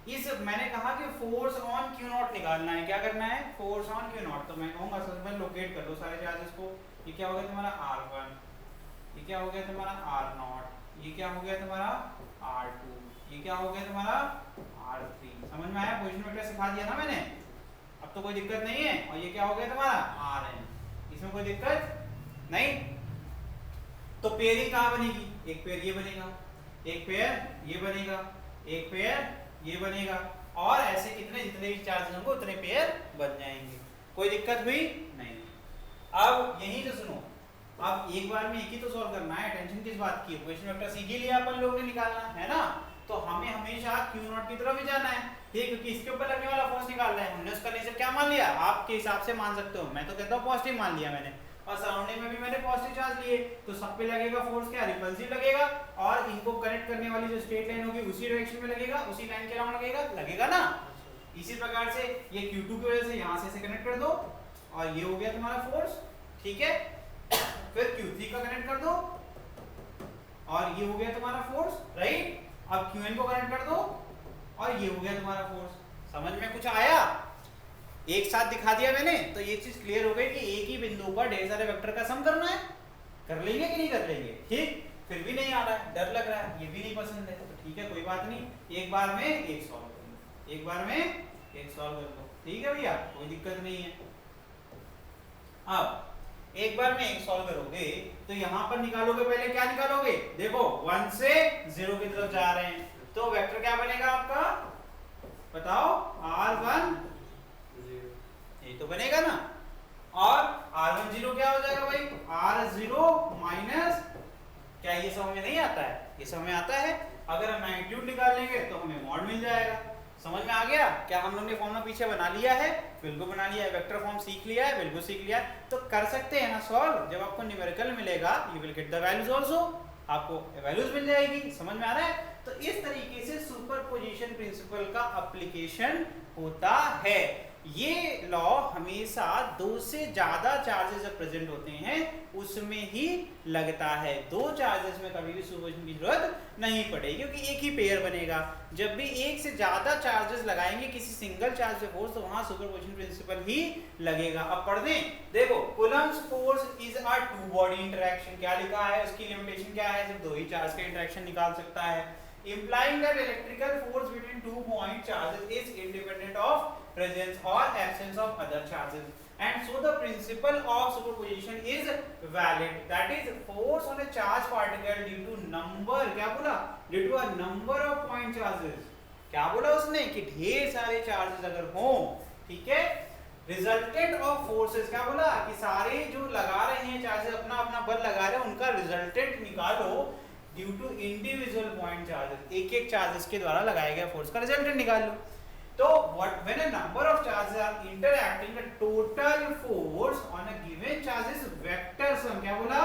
इस मैंने कहा कि फोर्स ऑन Q0 निकालना है, क्या करना है? फोर्स ऑन Q0, तो मैं कहूंगा सबसे पहले लोकेट कर दो सारे चार्जेस को। ये क्या हो गया तुम्हारा R1, ये क्या हो गया तुम्हारा R0, ये क्या हो गया तुम्हारा R2, ये क्या हो गया तुम्हारा R3। समझ में आया? पोजीशन वेक्टर सिखा दिया ना मैंने, अब तो कोई दिक्कत नहीं है। और ये क्या हो गया तुम्हारा Rn, इसमें कोई दिक्कत नहीं। तो पेयरिंग कहाँ बनेगी? एक पेयर ये बनेगा, एक पेयर ये बनेगा, एक पेयर ये बनेगा, और ऐसे कितने जितने भी चार्जेस होंगे उतने पेयर बन जाएंगे। कोई दिक्कत हुई नहीं। अब यही तो सुनो, अब एक बार में एक ही तो सॉल्व करना है, टेंशन किस बात की? पोजीशन वेक्टर सीधी लिया अपन लोगों ने निकालना है ना, तो हमें हमेशा Q0 की तरफ ही जाना है, ठीक, क्योंकि इसके ऊपर लगने वाला फोर्स निकालना है। हमने उसका नेचर क्या मान लिया? आपके हिसाब से मान सकते हो, मैं तो कहता हूँ पॉजिटिव मान लिया मैंने, और सराउंडिंग में भी मैंने पॉजिटिव चार्ज लिए, तो सब पे लगेगा फोर्स क्या? रिपल्सिव लगेगा, और इनको कनेक्ट करने वाली जो स्ट्रेट लाइन होगी उसी डायरेक्शन में लगेगा, उसी लाइन के अराउंड लगेगा ना। इसी प्रकार से ये Q2 की वजह से यहाँ से कनेक्ट कर दो, और ये हो गया तुम्हारा फोर्स, ठीक है। फिर Q3 का कनेक्ट कर दो, और ये हो गया तुम्हारा फोर्स, राइट। अब Qn को कनेक्ट कर दो, और ये हो गया तुम्हारा फोर्स। समझ में कुछ आया? एक साथ दिखा दिया मैंने, तो ये चीज क्लियर हो गई कि एक ही बिंदु पर ढेर सारे वेक्टर का सम करना है। कर लेंगे कि नहीं कर लेंगे? ठीक, फिर भी नहीं आ रहा है, डर लग रहा है, ये भी नहीं पसंद है, तो ठीक है कोई बात नहीं, एक बार में एक सॉल्व कर लो, एक बार में एक सॉल्व कर लो, ठीक है भैया, कोई दिक्कत नहीं है। अब एक बार में एक सॉल्व करोगे तो यहां पर निकालोगे, पहले क्या निकालोगे, देखो 1 से 0 की तरफ जा रहे हैं, तो वेक्टर क्या बनेगा आपका, बताओ, r1 ये तो बनेगा ना, और r1 0 क्या हो जाएगा भाई, r0 माइनस, क्या ये समझ में नहीं आता है, ये समझ में आता है, अगर हम मैग्नीट्यूड निकाल लेंगे तो हमें मॉड मिल जाएगा। समझ में आ गया, क्या हम लोग ने फॉर्मूला पीछे बना लिया है, बिल्कुल बना लिया है, वेक्टर फॉर्म सीख लिया है, बिल्कुल सीख लिया है, तो कर सकते हैं ना सॉल्व, जब आपको न्यूमेरिकल मिलेगा you will get the values also, आपको वैल्यूज मिल जाएगी। समझ में आ रहा है, तो इस तरीके से सुपरपोजिशन प्रिंसिपल का एप्लीकेशन होता है। ये लॉ हमेशा दो से ज्यादा चार्जेस जब प्रेजेंट होते हैं उसमें ही लगता है, दो चार्जेस में कभी भी सुपरपोजिशन की जरूरत नहीं पड़ेगी, क्योंकि एक ही पेयर बनेगा। जब भी एक से ज्यादा चार्जेस लगाएंगे किसी सिंगल चार्ज से फोर्स, तो वहां सुपरपोजिशन प्रिंसिपल ही लगेगा। अब पढ़ दें, देखो Coulomb's force is a two body interaction, क्या लिखा है, उसकी लिमिटेशन क्या है, सिर्फ दो ही चार्ज का इंटरेक्शन निकाल सकता है। implying that electrical force between 2 point charges is independent of presence or absence of other charges, and so the principle of superposition is valid, that is force on a charged particle due to number, क्या बोला, due to a number of point charges, क्या बोला उसने कि ढेर सारे charges अगर हो, ठीक है, रिजल्टेंट ऑफ फोर्सेस, क्या बोला कि सारे जो लगा रहे हैं चार्जेस अपना अपना बल लगा रहे हैं उनका रिजल्टेंट निकालो due to individual point charges, एक एक चार्जेस के द्वारा लगाए गए फोर्स का रिजल्टेंट निकाल लो। तो what when a number of charges are interacting the total force on a given charge is vector sum, क्या बोला,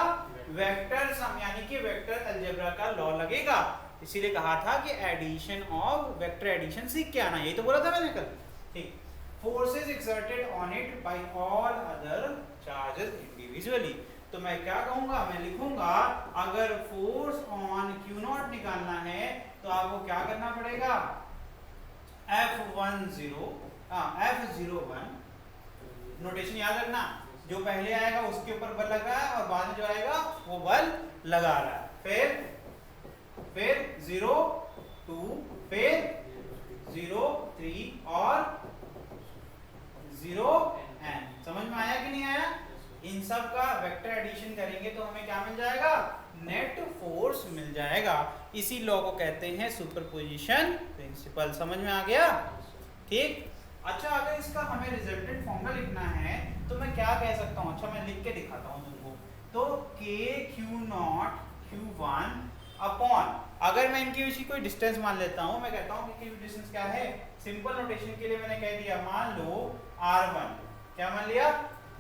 वेक्टर सम, यानी कि वेक्टर अलजेब्रा का लॉ लगेगा। इसीलिए कहा था कि एडिशन ऑफ वेक्टर एडिशन सीख के आना, यही तो बोला था मैंने कल, ठीक। Forces exerted on it by all other charges individually, तो मैं क्या कहूंगा, मैं लिखूंगा अगर फोर्स ऑन Q0 निकालना है तो आपको क्या करना पड़ेगा, F10 F01, नोटेशन याद रखना, जो पहले आएगा उसके ऊपर बल लगा है और बाद में जो आएगा वो बल लगा रहा है, फिर 0 2 फिर 0 3 और 0 n, समझ में आया कि नहीं आया। इन सब का वेक्टर एडिशन करेंगे तो हमें क्या मिल जाएगा, नेट फोर्स मिल जाएगा। इसी लॉ को कहते हैं सुपरपोजिशन प्रिंसिपल। समझ में आ गया, ठीक। अच्छा, अगर इसका हमें रिजल्टेंट फॉर्मूला लिखना है तो मैं क्या कह सकता हूँ, अच्छा मैं लिख के दिखाता हूँ तुमको, तो KQ0 Q1 अपॉन, अगर मैं इनकी विषय कोई डिस्टेंस मान लेता हूँ, मैं कहता हूँ कि डिस्टेंस क्या है, सिंपल नोटेशन के लिए मैंने कह दिया, मान लो R1, क्या मान लिया,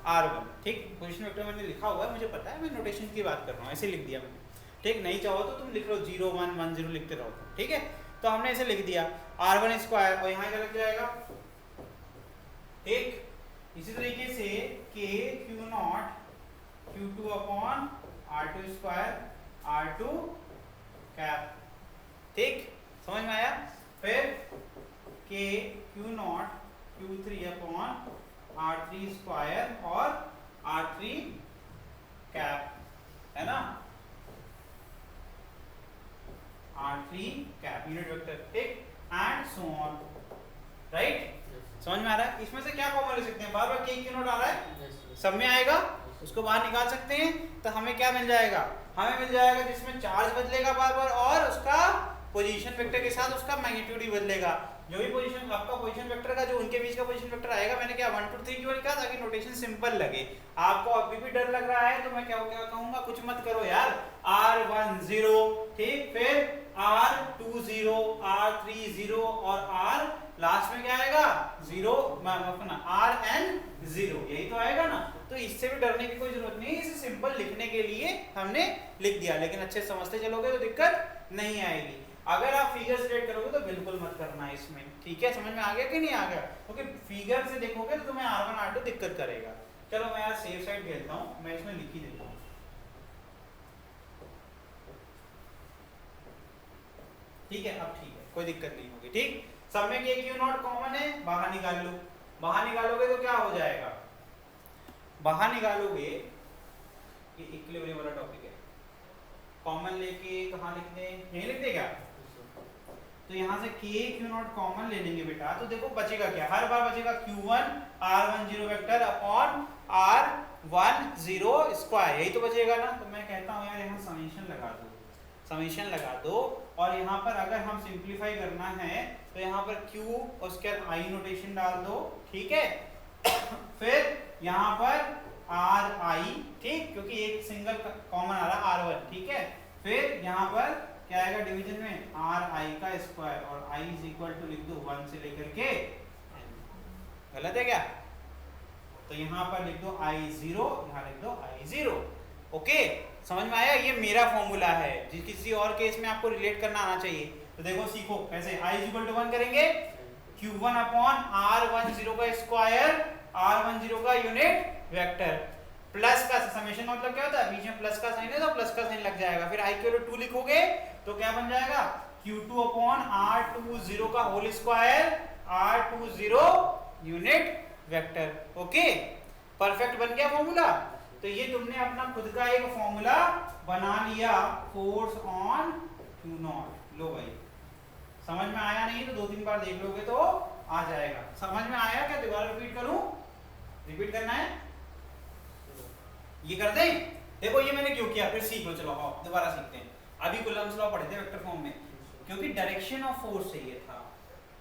R1, ठीक। पोजीशन वेक्टर मैंने लिखा हुआ है, मुझे पता है, मैं नोटेशन की बात कर रहा हूँ, ऐसे लिख दिया मैंने, ठीक। नहीं चाहो तो तुम लिख लो 0 1 1 0 लिखते रहो, ठीक है। तो हमने ऐसे लिख दिया R1 स्क्वायर और यहाँ क्या लग जाएगा, ठीक। इसी तरीके से KQ0 Q2 upon R2 square R2 cap, ठीक, समझ में आया। फिर KQ0 Q3 upon R3 square और R3 कैप, है ना, R3 कैप यूनिट वेक्टर, ठीक, एंड सो ऑन, राइट। समझ में आ रहा है। इसमें से क्या कॉमन ले सकते हैं, बार बार KQ0 आ रहा है, सब में आएगा, उसको बाहर निकाल सकते हैं, तो हमें क्या मिल जाएगा, हमें मिल जाएगा जिसमें चार्ज बदलेगा बार बार और उसका पोजीशन वेक्टर के साथ उसका मैग्नीट्यूड ही बदलेगा। जो भी पोजीशन आपका पोजीशन वेक्टर का जो उनके बीच का पोजीशन वेक्टर आएगा, मैंने क्या 1 2 3 क्यों लिखा ताकि नोटेशन सिंपल लगे। आपको अभी भी डर लग रहा है तो मैं क्या कहूंगा, कुछ मत करो यार, R10, ठीक, फिर R20 R30 और R लास्ट में क्या आएगा 0, RN0, यही तो आएगा ना। तो इससे भी डरने की कोई जरूरत नहीं, इसे सिंपल लिखने के लिए हमने लिख दिया, लेकिन अच्छे समझते चलोगे तो दिक्कत नहीं आएगी। अगर आप फिगर से रेड करोगे तो बिल्कुल मत करना इसमें, ठीक है। समझ में आ गया कि नहीं आ गया, क्योंकि फिगर से देखोगे तो तुम्हें R1 R2 दिक्कत करेगा। चलो मैं यार सेफ साइड खेलता हूँ, मैं इसमें लिख ही देता हूँ, ठीक है। अब ठीक है, कोई दिक्कत नहीं होगी, ठीक। सब में KQ0 कॉमन है, बाहर निकाल लो, बाहर निकालोगे तो क्या हो जाएगा, बाहर निकालोगे, ये इक्विलिब्रियम वाला टॉपिक है, कॉमन लेके कहाँ लिख दें, यहीं लिख दे क्या, तो यहाँ से KQ0 कॉमन ले लेंगे बेटा, तो देखो बचेगा क्या, हर बार बचेगा Q1 R10 vector upon 10 square, यही तो बचेगा ना। तो मैं कहता हूँ यार यहाँ समेशन लगा दो और यहाँ पर अगर हम सिंप्लीफाई करना है तो यहाँ पर q और उसके बाद i नोटेशन डाल दो, ठीक है। फिर यहाँ पर ri, ठीक, क्योंकि एक सिंगल कॉमन आ रहा r1, ठीक है। फिर यहाँ पर क्या आएगा डिवीजन में, ri का स्क्वायर और i इज इक्वल टू लिख दो 1 से लेकर के n। गलत है क्या? तो यहाँ पर लिख दो i0, यहाँ लिख दो i0। ओके, समझ में आया? ये मेरा फॉर्मूला है, जिस किसी और केस में आपको रिलेट करना आना चाहिए। तो देखो सीखो कैसे, i इज इक्वल टू 1 करेंगे, q1 अपॉन r10 का स्क्वायर, r10 का यूनिट वेक्टर, प्लस का समेशन का मतलब क्या होता है, बीच में प्लस का साइन है तो प्लस का साइन लग जाएगा। फिर i के लिए 2 लिखोगे तो क्या बन जाएगा, q2 अपॉन r20 का whole square, r20 unit vector. Okay, perfect बन गया फॉर्मूला। तो ये तुमने अपना खुद का एक फॉर्मूला बना लिया, फोर्स ऑन Q0। लो भाई, समझ में आया नहीं तो 2-3 बार देख लोगे तो आ जाएगा। समझ में आया क्या? दोबारा रिपीट करूं? रिपीट करना है, ये कर दें। देखो ये मैंने क्यों किया, फिर सीख लो। चलो आओ दोबारा सीखते हैं। अभी कूलम्स लॉ पढ़े थे वेक्टर फॉर्म में, क्योंकि डायरेक्शन ऑफ फोर्स चाहिए था।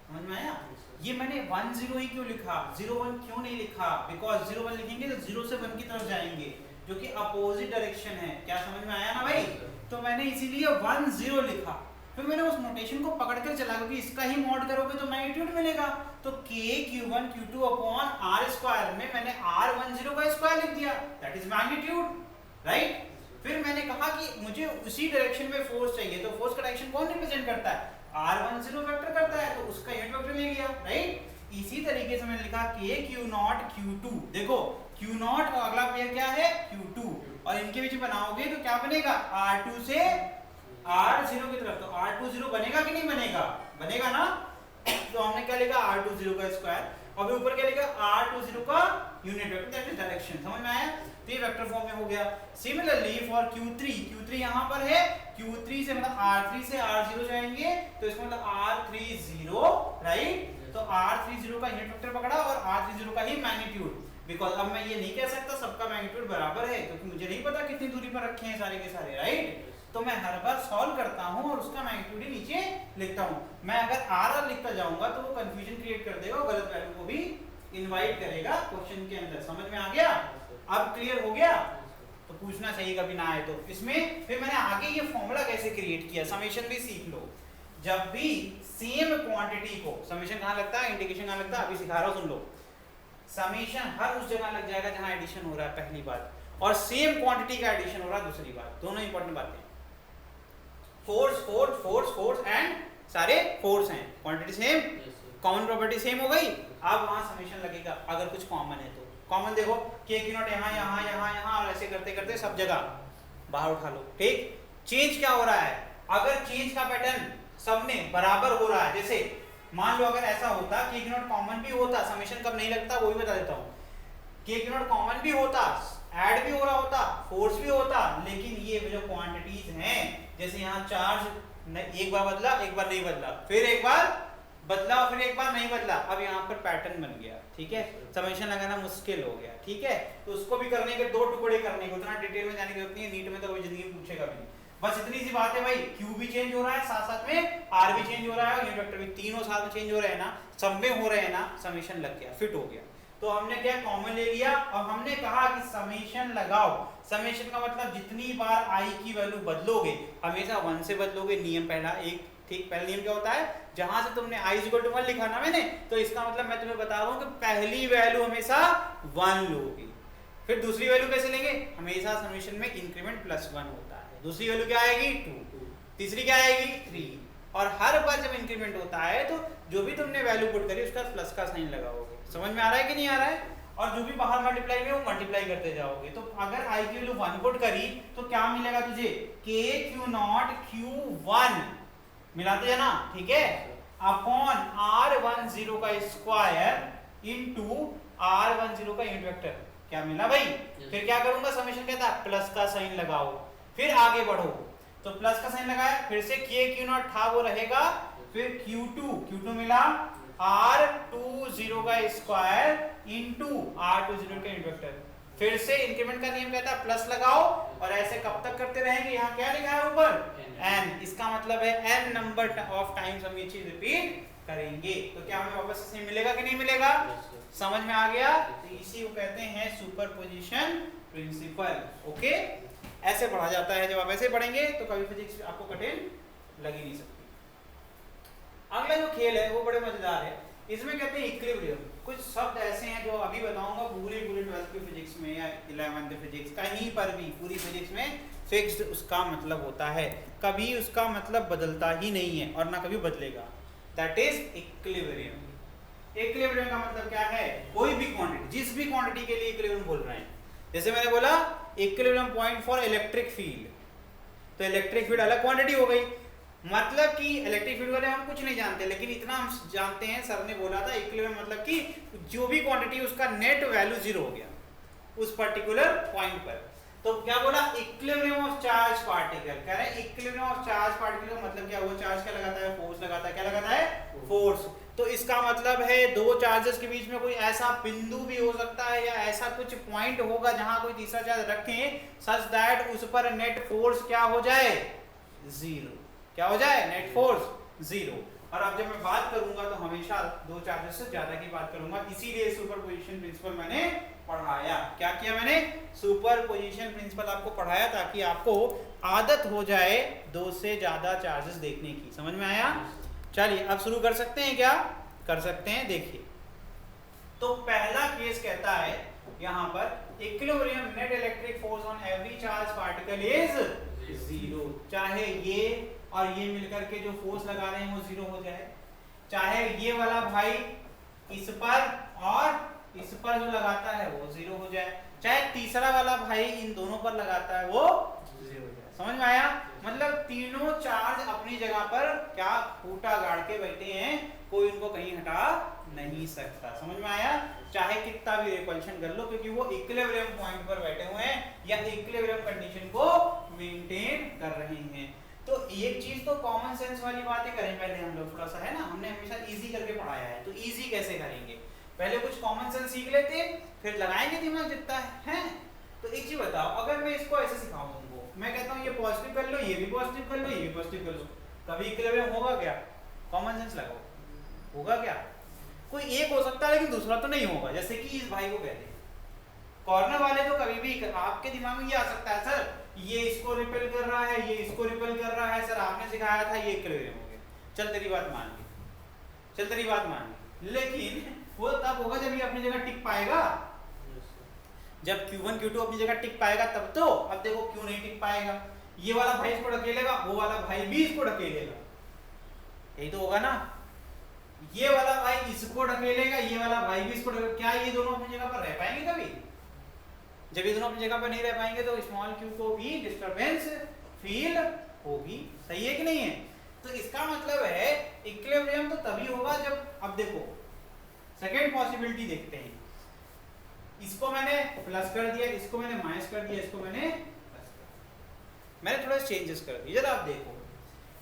समझ में आया? ये मैंने 1-0 ही क्यों लिखा, 0-1 क्यों नहीं लिखा? बिकॉज 0-1 लिखेंगे तो 0 से 1 की तरफ जाएंगे, जो कि अपोजिट डायरेक्शन है। क्या समझ में आया ना भाई? तो मैंने इसीलिए 1-0 लिखा। फिर मैंने उस नोटेशन को पकड़कर चला, क्योंकि इसका ही मॉड करोगे तो मैग्नीट्यूड मिलेगा। तो k q1 q2 upon r square में मैंने r10 का स्क्वायर लिख दिया, दैट इज मैग्नीट्यूड, राइट। फिर मैंने कहा कि मुझे उसी डायरेक्शन में फोर्स चाहिए, तो फोर्स का डायरेक्शन कौन रिप्रेजेंट करता है, r10 वेक्टर करता है, तो उसका यूनिट वेक्टर ले लिया, राइट। इसी तरीके से मैंने लिखा k q0 q2। देखो q0 और अगला पेयर क्या है, q2, और इनके बीच बनाओगे तो क्या बनेगा, r2 से r0 की तरफ। तो r20 बनेगा कि नहीं बनेगा, बनेगा ना। तो हमने क्या लिखा, r20 का स्क्वायर, और ऊपर क्या लिखा, r20 का unit vector, that is direction. समझ में आया? तो ये वेक्टर फॉर्म में हो गया। सिमिलरली फॉर q3 यहाँ पर है, q3 से मतलब r3 से r0 जाएंगे, तो इसका मतलब r30, राइट। तो r30 का यूनिट वेक्टर पकड़ा और r30 का ही मैग्नीट्यूड। बिकॉज अब मैं ये नहीं कह सकता सबका मैग्नीट्यूड बराबर है, क्योंकि मुझे नहीं पता कितनी दूरी पर रखे हैं सारे के सारे, राइट। तो मैं हर बार सॉल्व करता हूं और उसका मैग्नीट्यूड ही नीचे लिखता हूं। मैं अगर r लिखता जाऊंगा तो वो कंफ्यूजन क्रिएट कर देगा, गलत वैल्यू को भी इनवाइट करेगा क्वेश्चन के अंदर। समझ में आ गया? अब क्लियर हो गया? तो पूछना चाहिए कभी ना आए तो। इसमें फिर मैंने आगे ये फॉर्मूला कैसे क्रिएट किया, समेशन भी सीख लो। जब भी सेम क्वांटिटी को, समेशन कहां लगता है, इंटीग्रेशन कहां लगता है, अभी सिखा रहा हूं, सुन लो। समेशन हर उस जगह लग जाएगा जहां एडिशन हो रहा है, पहली बात, और सेम क्वांटिटी का एडिशन हो रहा है, दूसरी बात। दोनों इंपॉर्टेंट बातें। फोर्स एंड सारे फोर्स हैं, quantity same, common property same हो गई। अब वहां समेशन लगेगा अगर कुछ कॉमन है तो। कॉमन देखो k q0 यहाँ और ऐसे करते करते सब जगह बाहर उठा लो, ठीक। चेंज क्या हो रहा है, अगर चेंज का पैटर्न सब में बराबर हो रहा है, जैसे मान लो अगर ऐसा होता k q0 कॉमन भी होता, समेशन कब नहीं लगता वो भी बता देता हूँ। k q0 कॉमन भी होता, ऐड भी हो रहा होता, फोर्स भी होता, लेकिन ये जो क्वांटिटीज हैं, जैसे यहाँ चार्ज एक बार बदला, एक बार नहीं बदला, फिर एक बार बदला और फिर एक बार नहीं बदला, अब यहाँ पर पैटर्न बन गया, ठीक है। समेशन लगाना मुश्किल हो गया, ठीक है। तो उसको भी करने के दो टुकड़े करने को, उतना डिटेल में जाने की जरूरत नहीं है, नीट में तो कोई जिंदगी में पूछेगा भी नहीं। बस इतनी सी बात है भाई, Q भी चेंज हो रहा है, साथ साथ में R भी चेंज हो रहा है, और यूनिट वेक्टर भी, तीनों साथ में चेंज हो रहे हैं ना, सब में हो रहे हैं ना, समेशन लग गया, फिट हो गया। तो हमने क्या कॉमन ले लिया और हमने कहा कि समेशन लगाओ। समेशन का मतलब जितनी बार i की वैल्यू बदलोगे, हमेशा 1 से बदलोगे, नियम पहला एक, ठीक। पहला नियम क्या होता है, जहां से तुमने i = 1 लिखा ना मैंने, तो इसका मतलब मैं तुम्हें बता रहा हूं कि पहली वैल्यू हमेशा 1 लोगे। फिर दूसरी वैल्यू कैसे लेंगे, हमेशा समेशन में इंक्रीमेंट +1 होता है। दूसरी वैल्यू क्या आएगी, 2, तीसरी क्या आएगी, 3, और हर बार जब इंक्रीमेंट होता है तो जो भी तुमने वैल्यू पुट करी उसका प्लस का साइन लगाओगे। समझ में आ रहा है कि नहीं आ रहा है? और जो भी बाहर मल्टीप्लाई में वो मल्टीप्लाई करते जाओगे। तो अगर i की वैल्यू 1 पुट करी तो क्या मिलेगा तुझे, k q0 q1 मिलाते हैं ना, ठीक है, अपॉन r10 का स्क्वायर इनटू r10 का यूनिट वेक्टर। क्या मिला भाई? फिर क्या करूंगा, समेशन कहता है प्लस का साइन लगाओ, फिर आगे बढ़ो, तो प्लस का साइन लगाया, फिर से k q0 था वो रहेगा, फिर q2 मिला r20 का स्क्वायर इनटू r20 का यूनिट वेक्टर। फिर से इंक्रीमेंट का नियम कहता है प्लस लगाओ और ऐसे कब तक करते रहेंगे। यहाँ क्या लिखा है ऊपर n, इसका मतलब है n नंबर ऑफ टाइम्स हम ये चीज रिपीट करेंगे। तो क्या हमें वापस से मिलेगा कि नहीं मिलेगा? समझ में आ गया? तो इसी को कहते हैं सुपरपोजिशन प्रिंसिपल। ओके, ऐसे पढ़ा जाता है। जब आप ऐसे पढ़ेंगे तो कभी फिजिक्स आपको कठिन लग ही नहीं सकती। अगला जो खेल है वो बड़े मजेदार है। इसमें कहते हैं इक्विलिब्रियम। कुछ शब्द ऐसे हैं जो अभी बताऊंगा, पूरी 12th की फिजिक्स में या 11th फिजिक्स कहीं पर भी पूरी फिजिक्स में फिक्स्ड उसका मतलब होता है, कभी उसका मतलब बदलता ही नहीं है और ना कभी बदलेगा। That is equilibrium. इक्विलिब्रियम का मतलब क्या है? कोई भी क्वांटिटी, जिस भी क्वांटिटी के लिए इक्विलिब्रियम बोल रहे हैं। जैसे मैंने बोला equilibrium point for electric field, तो इलेक्ट्रिक फील्ड अलग क्वांटिटी हो गई। मतलब कि इलेक्ट्रिक फील्ड वाले हम कुछ नहीं जानते, लेकिन इतना हम जानते हैं, सर ने बोला था इक्विलिब्रियम मतलब कि जो भी क्वांटिटी उसका नेट वैल्यू 0 हो गया उस पर्टिकुलर पॉइंट पर। तो क्या बोला? Equilibrium of charge particle. कह रहे हैं इक्विलिब्रियम ऑफ चार्ज पार्टिकल का मतलब क्या? वो चार्ज क्या लगाता है? फोर्स लगाता है। क्या लगाता है? फोर्स। तो इसका मतलब है दो चार्जेस के बीच में कोई ऐसा बिंदु भी हो सकता है या ऐसा कुछ पॉइंट होगा जहां कोई तीसरा चार्ज रखें सच दैट उस पर नेट फोर्स क्या हो जाए? 0। क्या हो जाए? Net force 0। और अब जब मैं बात करूंगा तो हमेशा दो चार्जेस से ज्यादा की बात करूंगा, इसीलिए सुपरपोजिशन प्रिंसिपल मैंने पढ़ाया। क्या किया मैंने? सुपरपोजिशन प्रिंसिपल आपको पढ़ाया ताकि आपको आदत हो जाए दो से ज्यादा चार्जेस देखने की। समझ में आया? चलिए अब शुरू कर सकते हैं। क्या कर सकते हैं? देखिए, तो पहला केस कहता है यहां पर equilibrium net electric force on every charge particle is 0। चाहे ये और ये मिलकर के जो फोर्स लगा रहे हैं वो 0 हो जाए, चाहे ये वाला भाई इस पर और इस पर जो लगाता है वो 0 हो जाए, चाहे तीसरा वाला भाई इन दोनों पर लगाता है वो 0 हो जाए। समझ में आया? मतलब तीनों चार्ज अपनी जगह पर क्या खूंटा गाड़ के बैठे हैं, कोई उनको कहीं हटा नहीं सकता। समझ में आया? चाहे कितना भी रिपल्शन कर लो, क्योंकि वो इक्विलिब्रियम पॉइंट पर बैठे हुए हैं या इक्विलिब्रियम कंडीशन को मेंटेन कर रहे हैं। तो एक चीज तो कॉमन सेंस वाली बातें करें पहले हम लोग, थोड़ा सा है ना, हमने हमेशा इजी करके पढ़ाया है, तो इजी कैसे करेंगे? पहले कुछ कॉमन सेंस सीख लेते, फिर लगाएंगे दिमाग जितना है। तो एक चीज बताओ, अगर मैं इसको ऐसे सिखाऊं तुमको, मैं कहता हूं ये पॉजिटिव कर लो, ये भी पॉजिटिव कर लो, ये भी पॉजिटिव कर लो, कभी इक्विलिब्रियम होगा क्या? कॉमन सेंस लगाओ, होगा क्या? कोई एक हो सकता है लेकिन दूसरा तो नहीं होगा। जैसे कि इस भाई को कहते हैं कॉर्नर वाले, तो कभी भी आपके दिमाग में ये आ सकता है सर ये इसको रिपेल कर रहा है, ये इसको रिपेल कर रहा है, सर आपने सिखाया था ये इक्विलिब्रियम हो गया। चल तेरी बात मान ली, चल तेरी बात मान ली, लेकिन वो तब होगा जब ये अपनी जगह टिक पाएगा। जब Q1 Q2 अपनी जगह टिक पाएगा तब तो। अब देखो क्यों नहीं टिक पाएगा? ये वाला भाई इसको ढकेलेगा, वो वाला भाई भी इसको ढकेलेगा, यही तो होगा ना। ये वाला भाई इसको ढकेलेगा, ये वाला भाई भी इसको ढकेलेगा। क्या ये दोनों अपनी जगह पर रह पाएंगे कभी? जब ये दोनों अपनी जगह पर नहीं रह पाएंगे तो स्मॉल q को भी डिस्टरबेंस फील होगी। सही है कि नहीं है? तो इसका मतलब है इक्विलिब्रियम तो तभी होगा जब, अब देखो सेकेंड पॉसिबिलिटी देखते हैं, इसको मैंने प्लस कर दिया, इसको मैंने माइनस कर दिया, इसको मैंने प्लस कर दिया, मैंने थोड़ा चेंजेस कर दिए। जरा आप देखो,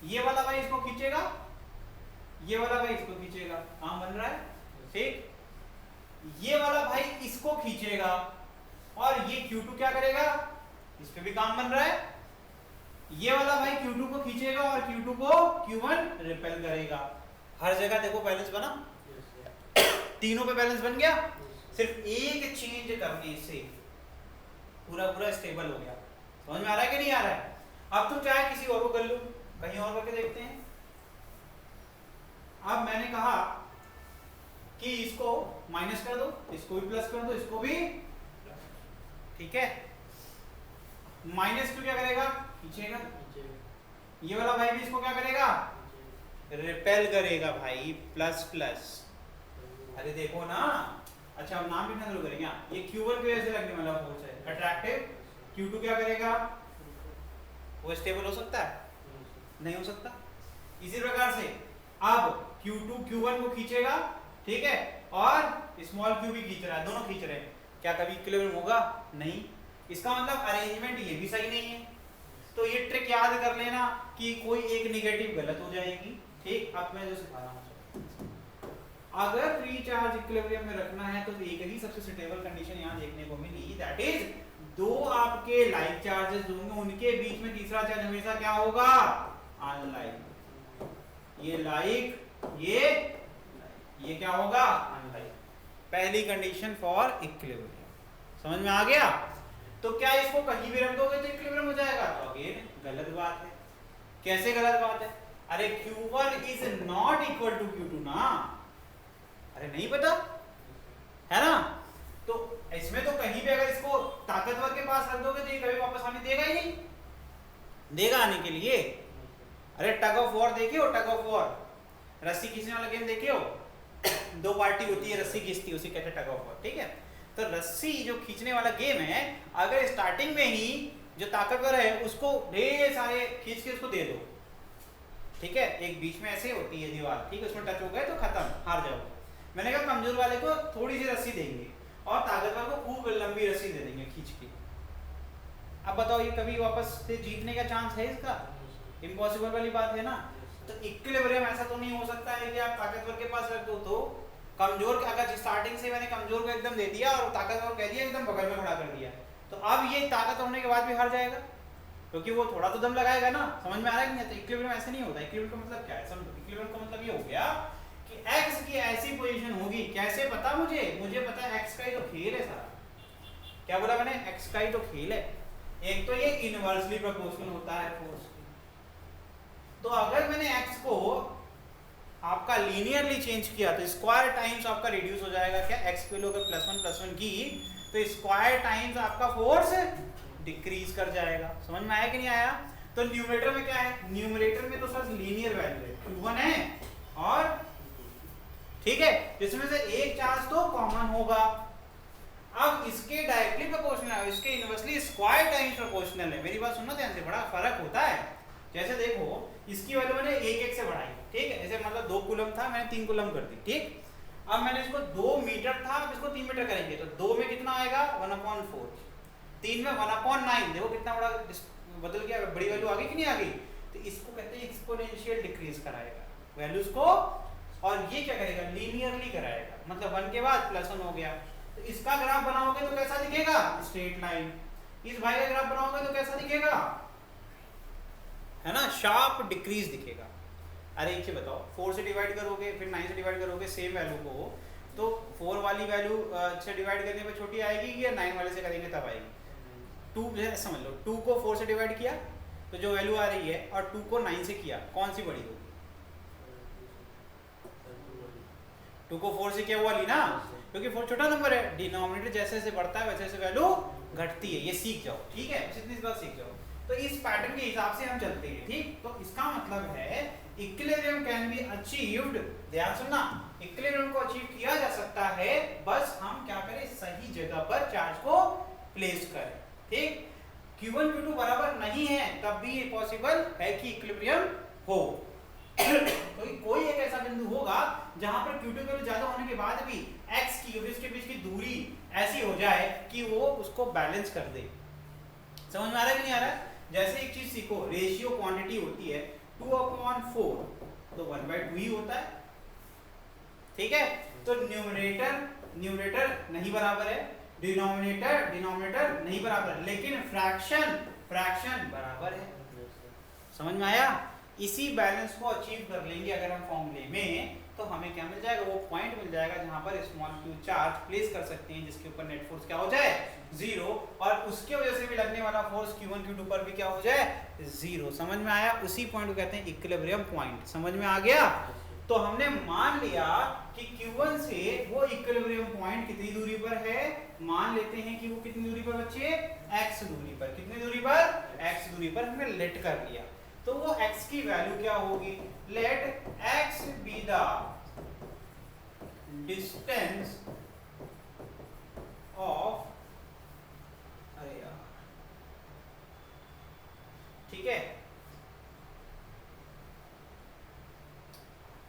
ये वाला भाई इसको खींचेगा, ये वाला भाई इसको खींचेगा, काम बन रहा है ठीक। ये वाला भाई इसको खींचेगा और ये Q2 क्या करेगा? इस पे भी काम बन रहा है। ये वाला भाई Q2 को खींचेगा और Q2 को Q1 रिपेल करेगा। हर जगह देखो बैलेंस बना, तीनों पे बैलेंस बन गया। सिर्फ एक चेंज करने से पूरा पूरा स्टेबल हो गया। समझ में आ रहा है कि नहीं आ रहा है? अब तुम चाहे किसी और को कर लो, कहीं और करके देखते हैं। अब मैंने कहा कि इसको माइनस कर दो, इसको भी प्लस कर दो, इसको भी, ठीक है। माइनस क्यों क्या करेगा? खींचेगा। ये वाला भाई भी इसको क्या करेगा? रिपेल करेगा भाई, प्लस प्लस। अरे देखो ना, अच्छा हम नाम लिखना शुरू करेंगे। ये Q1 की वजह से लगने वाला फोर्स है अट्रैक्टिव, Q2 क्या करेगा? वो स्टेबल हो सकता है? नहीं हो सकता। इसी प्रकार से अब Q2 Q1 को खींचेगा, ठीक है, और स्मॉल q भी खींच रहा है, दोनों खींच रहे हैं, क्या कभी इक्विलिब्रियम होगा? नहीं। इसका मतलब अरेंजमेंट ये भी सही नहीं है। तो ये ट्रिक याद कर लेना कि कोई एक नेगेटिव गलत हो जाएगी, ठीक। अब मैं जो सिखा रहा हूँ, अगर फ्री चार्ज इक्विलिब्रियम में रखना है तो एक ही सबसे सुटेबल कंडीशन यहाँ देखने को मिली, दैट इज दो आपके लाइक चार्जेस होंगे, उनके बीच में तीसरा चार्ज हमेशा क्या होगा, अनलाइक। ये लाइक, ये क्या होगा, अनलाइक। पहली कंडीशन फॉर इक्विलिब्रियम, समझ में आ गया। तो क्या इसको कहीं भी रख दोगे तो इक्विलिब्रियम हो जाएगा, तो अगेन गलत बात है। कैसे गलत बात है, अरे Q1 is not equal to Q2 ना, अरे नहीं पता है ना। तो इसमें तो कहीं भी अगर इसको ताकतवर के पास रख दोगे तो ये कभी वापस आने देगा ही नहीं, देगा आने के लिए। अरे टग ऑफ वॉर देखे हो, टग ऑफ वॉर, रस्सी खींचने वाला गेम देखे हो, दो पार्टी होती है, रस्सी खींचती है, उसी कहते हैं टग ऑफ वॉर, ठीक है। तो रस्सी जो खींचने वाला गेम है, अगर स्टार्टिंग में ही जो ताकतवर है उसको ढेर सारे खींच के उसको दे दो, ठीक है, एक बीच में ऐसे होती है दीवार, ठीक है, उसमें टच हो गए तो खत्म, हार जाओ। मैंने कहा कमजोर वाले को थोड़ी सी रस्सी देंगे और ताकतवर को खूब लंबी रस्सी दे देंगे खींच के। अब बताओ ये कभी वापस से जीतने का चांस है इसका, इम्पॉसिबल वाली बात है ना। तो इक्विलिब्रियम ऐसा तो नहीं हो सकता है कि आप ताकतवर के पास रख दो तो कमजोर, अगर स्टार्टिंग से मैंने कमजोर को एकदम दे दिया और ताकतवर कह दिया एकदम बगल में खड़ा कर दिया, तो अब ये ताकत होने के बाद भी हार जाएगा, क्योंकि वो थोड़ा तो दम लगाएगा ना। समझ में आ रहा है कि नहीं? तो इक्विलिब्रियम ऐसे नहीं होता। इक्विलिब्रियम का मतलब क्या है, समझो। इक्विलिब्रियम का मतलब ये हो गया कि x की ऐसी पोजीशन होगी, कैसे पता मुझे पता है x का ही तो खेल है सारा। क्या बोला मैंने, x का ही तो खेल है। एक तो ये इनवर्सली प्रोपोर्शनल होता है फोर्स, तो अगर मैंने x को आपका लीनियरली चेंज किया तो स्क्वायर टाइम्स आपका रिड्यूस हो जाएगा। क्या, x की वैल्यू अगर +1 की तो स्क्वायर टाइम्स आपका फोर्स डिक्रीज कर जाएगा। समझ में आया कि नहीं आया? तो न्यूमरेटर में क्या है, न्यूमरेटर में तो सर लीनियर वैल्यू है, Q1 है और ठीक है, इसमें से एक चार्ज तो कॉमन होगा। अब इसके डायरेक्टली प्रोपोर्शनल है, इसके इनवर्सली स्क्वायर टाइम्स प्रोपोर्शनल है। मेरी बात सुनना ध्यान से, बड़ा फर्क होता है। जैसे देखो, इसकी वैल्यू मैंने 1 से बढ़ाई, ठीक है, जैसे मतलब 2 कूलम था, मैंने 3 कूलम कर दी, ठीक। अब मैंने इसको 2 मीटर था, अब इसको 3 मीटर करेंगे तो 2 में कितना आएगा, 1/4, 3 में 1/9। देखो कितना बड़ा बदल गया, बड़ी वैल्यू आ गई कि नहीं आ गई। तो इसको कहते हैं एक्सपोनेंशियल डिक्रीज कराएगा वैल्यूज को, और ये क्या करेगा, लीनियरली कराएगा। मतलब 1 के बाद +1 हो गया। तो इसका ग्राफ बनाओगे तो कैसा दिखेगा, स्ट्रेट लाइन। इस भाई का ग्राफ बनाओगे तो कैसा दिखेगा, है ना, शार्प डिक्रीज दिखेगा। अरे एक चीज बताओ, 4 से डिवाइड करोगे फिर 9 से डिवाइड करोगे सेम वैल्यू को, तो 4 वाली वैल्यू से डिवाइड करने पे छोटी आएगी या 9 वाले से करेंगे तब आएगी। 2 समझ लो, 2 को 4 से डिवाइड किया तो जो वैल्यू आ रही है, और 2 को 9 से किया, कौन सी बड़ी होगी? 2 को 4 से क्या हुआ ली ना, क्योंकि 4 छोटा नंबर है। डिनोमिनेटर जैसे जैसे बढ़ता है वैसे वैसे वैल्यू घटती है, ये सीख जाओ, ठीक है, इतनी बात सीख जाओ। तो इस पैटर्न के हिसाब से हम चलते हैं, ठीक। तो इसका मतलब है इक्विलिब्रियम कैन बी अचीव्ड, ध्यान सुनना, इक्विलिब्रियम को अचीव किया जा सकता है, बस हम क्या करें, सही जगह पर चार्ज को प्लेस करें, ठीक। Q1 Q2 बराबर नहीं है तब भी ये पॉसिबल है कि इक्विलिब्रियम हो। तो कोई एक ऐसा बिंदु होगा जहां पर Q2 की वैल्यू ज्यादा होने के बाद भी x की और इसके बीच की दूरी ऐसी हो जाए कि वो उसको बैलेंस कर दे। समझ में आ रहा है कि नहीं आ रहा है? जैसे एक चीज सीखो, रेशियो क्वांटिटी होती है 2/4, तो 1/2 ही होता है, ठीक है। तो न्यूमरेटर नहीं बराबर है, डिनोमिनेटर नहीं बराबर है, लेकिन फ्रैक्शन बराबर है। समझ में आया? इसी बैलेंस को अचीव कर लेंगे अगर हम फॉर्मूले में, तो हमें क्या मिल जाएगा, वो पॉइंट मिल जाएगा जहां पर स्मॉल q चार्ज प्लेस कर सकते हैं, जिसके ऊपर नेट फोर्स क्या हो जाए, 0, और उसके वजह से भी लगने वाला फोर्स Q1 Q2 पर भी क्या हो जाए, 0। समझ में आया? उसी पॉइंट को कहते हैं इक्विलिब्रियम पॉइंट। समझ में आ गया? तो हमने मान लिया कि Q1 से वो इक्विलिब्रियम पॉइंट कितनी दूरी पर है, मान लेते हैं कि वो कितनी दूरी पर बच्चे, x दूरी पर। कितनी दूरी पर, x दूरी पर हमने लेट कर लिया, तो वो x की वैल्यू क्या होगी, let x be the distance of, अरे यार, ठीक है,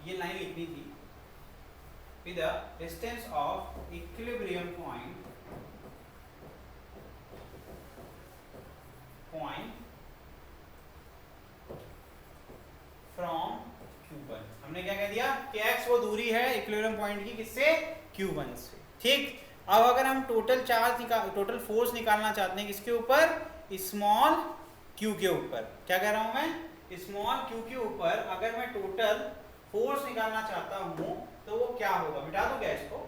ये लाइन लिखनी थी, with the distance of equilibrium point from Q1। हमने क्या कह दिया कि x वो दूरी है इक्विलिब्रियम पॉइंट की किससे, Q1 से। ठीक, अब अगर हम टोटल फोर्स निकालना चाहते हैं किसके ऊपर, स्मॉल q के ऊपर, क्या कह रहा हूं मैं, स्मॉल q के ऊपर अगर मैं टोटल फोर्स निकालना चाहता हूं तो वो क्या होगा, मिटा दूं क्या इसको।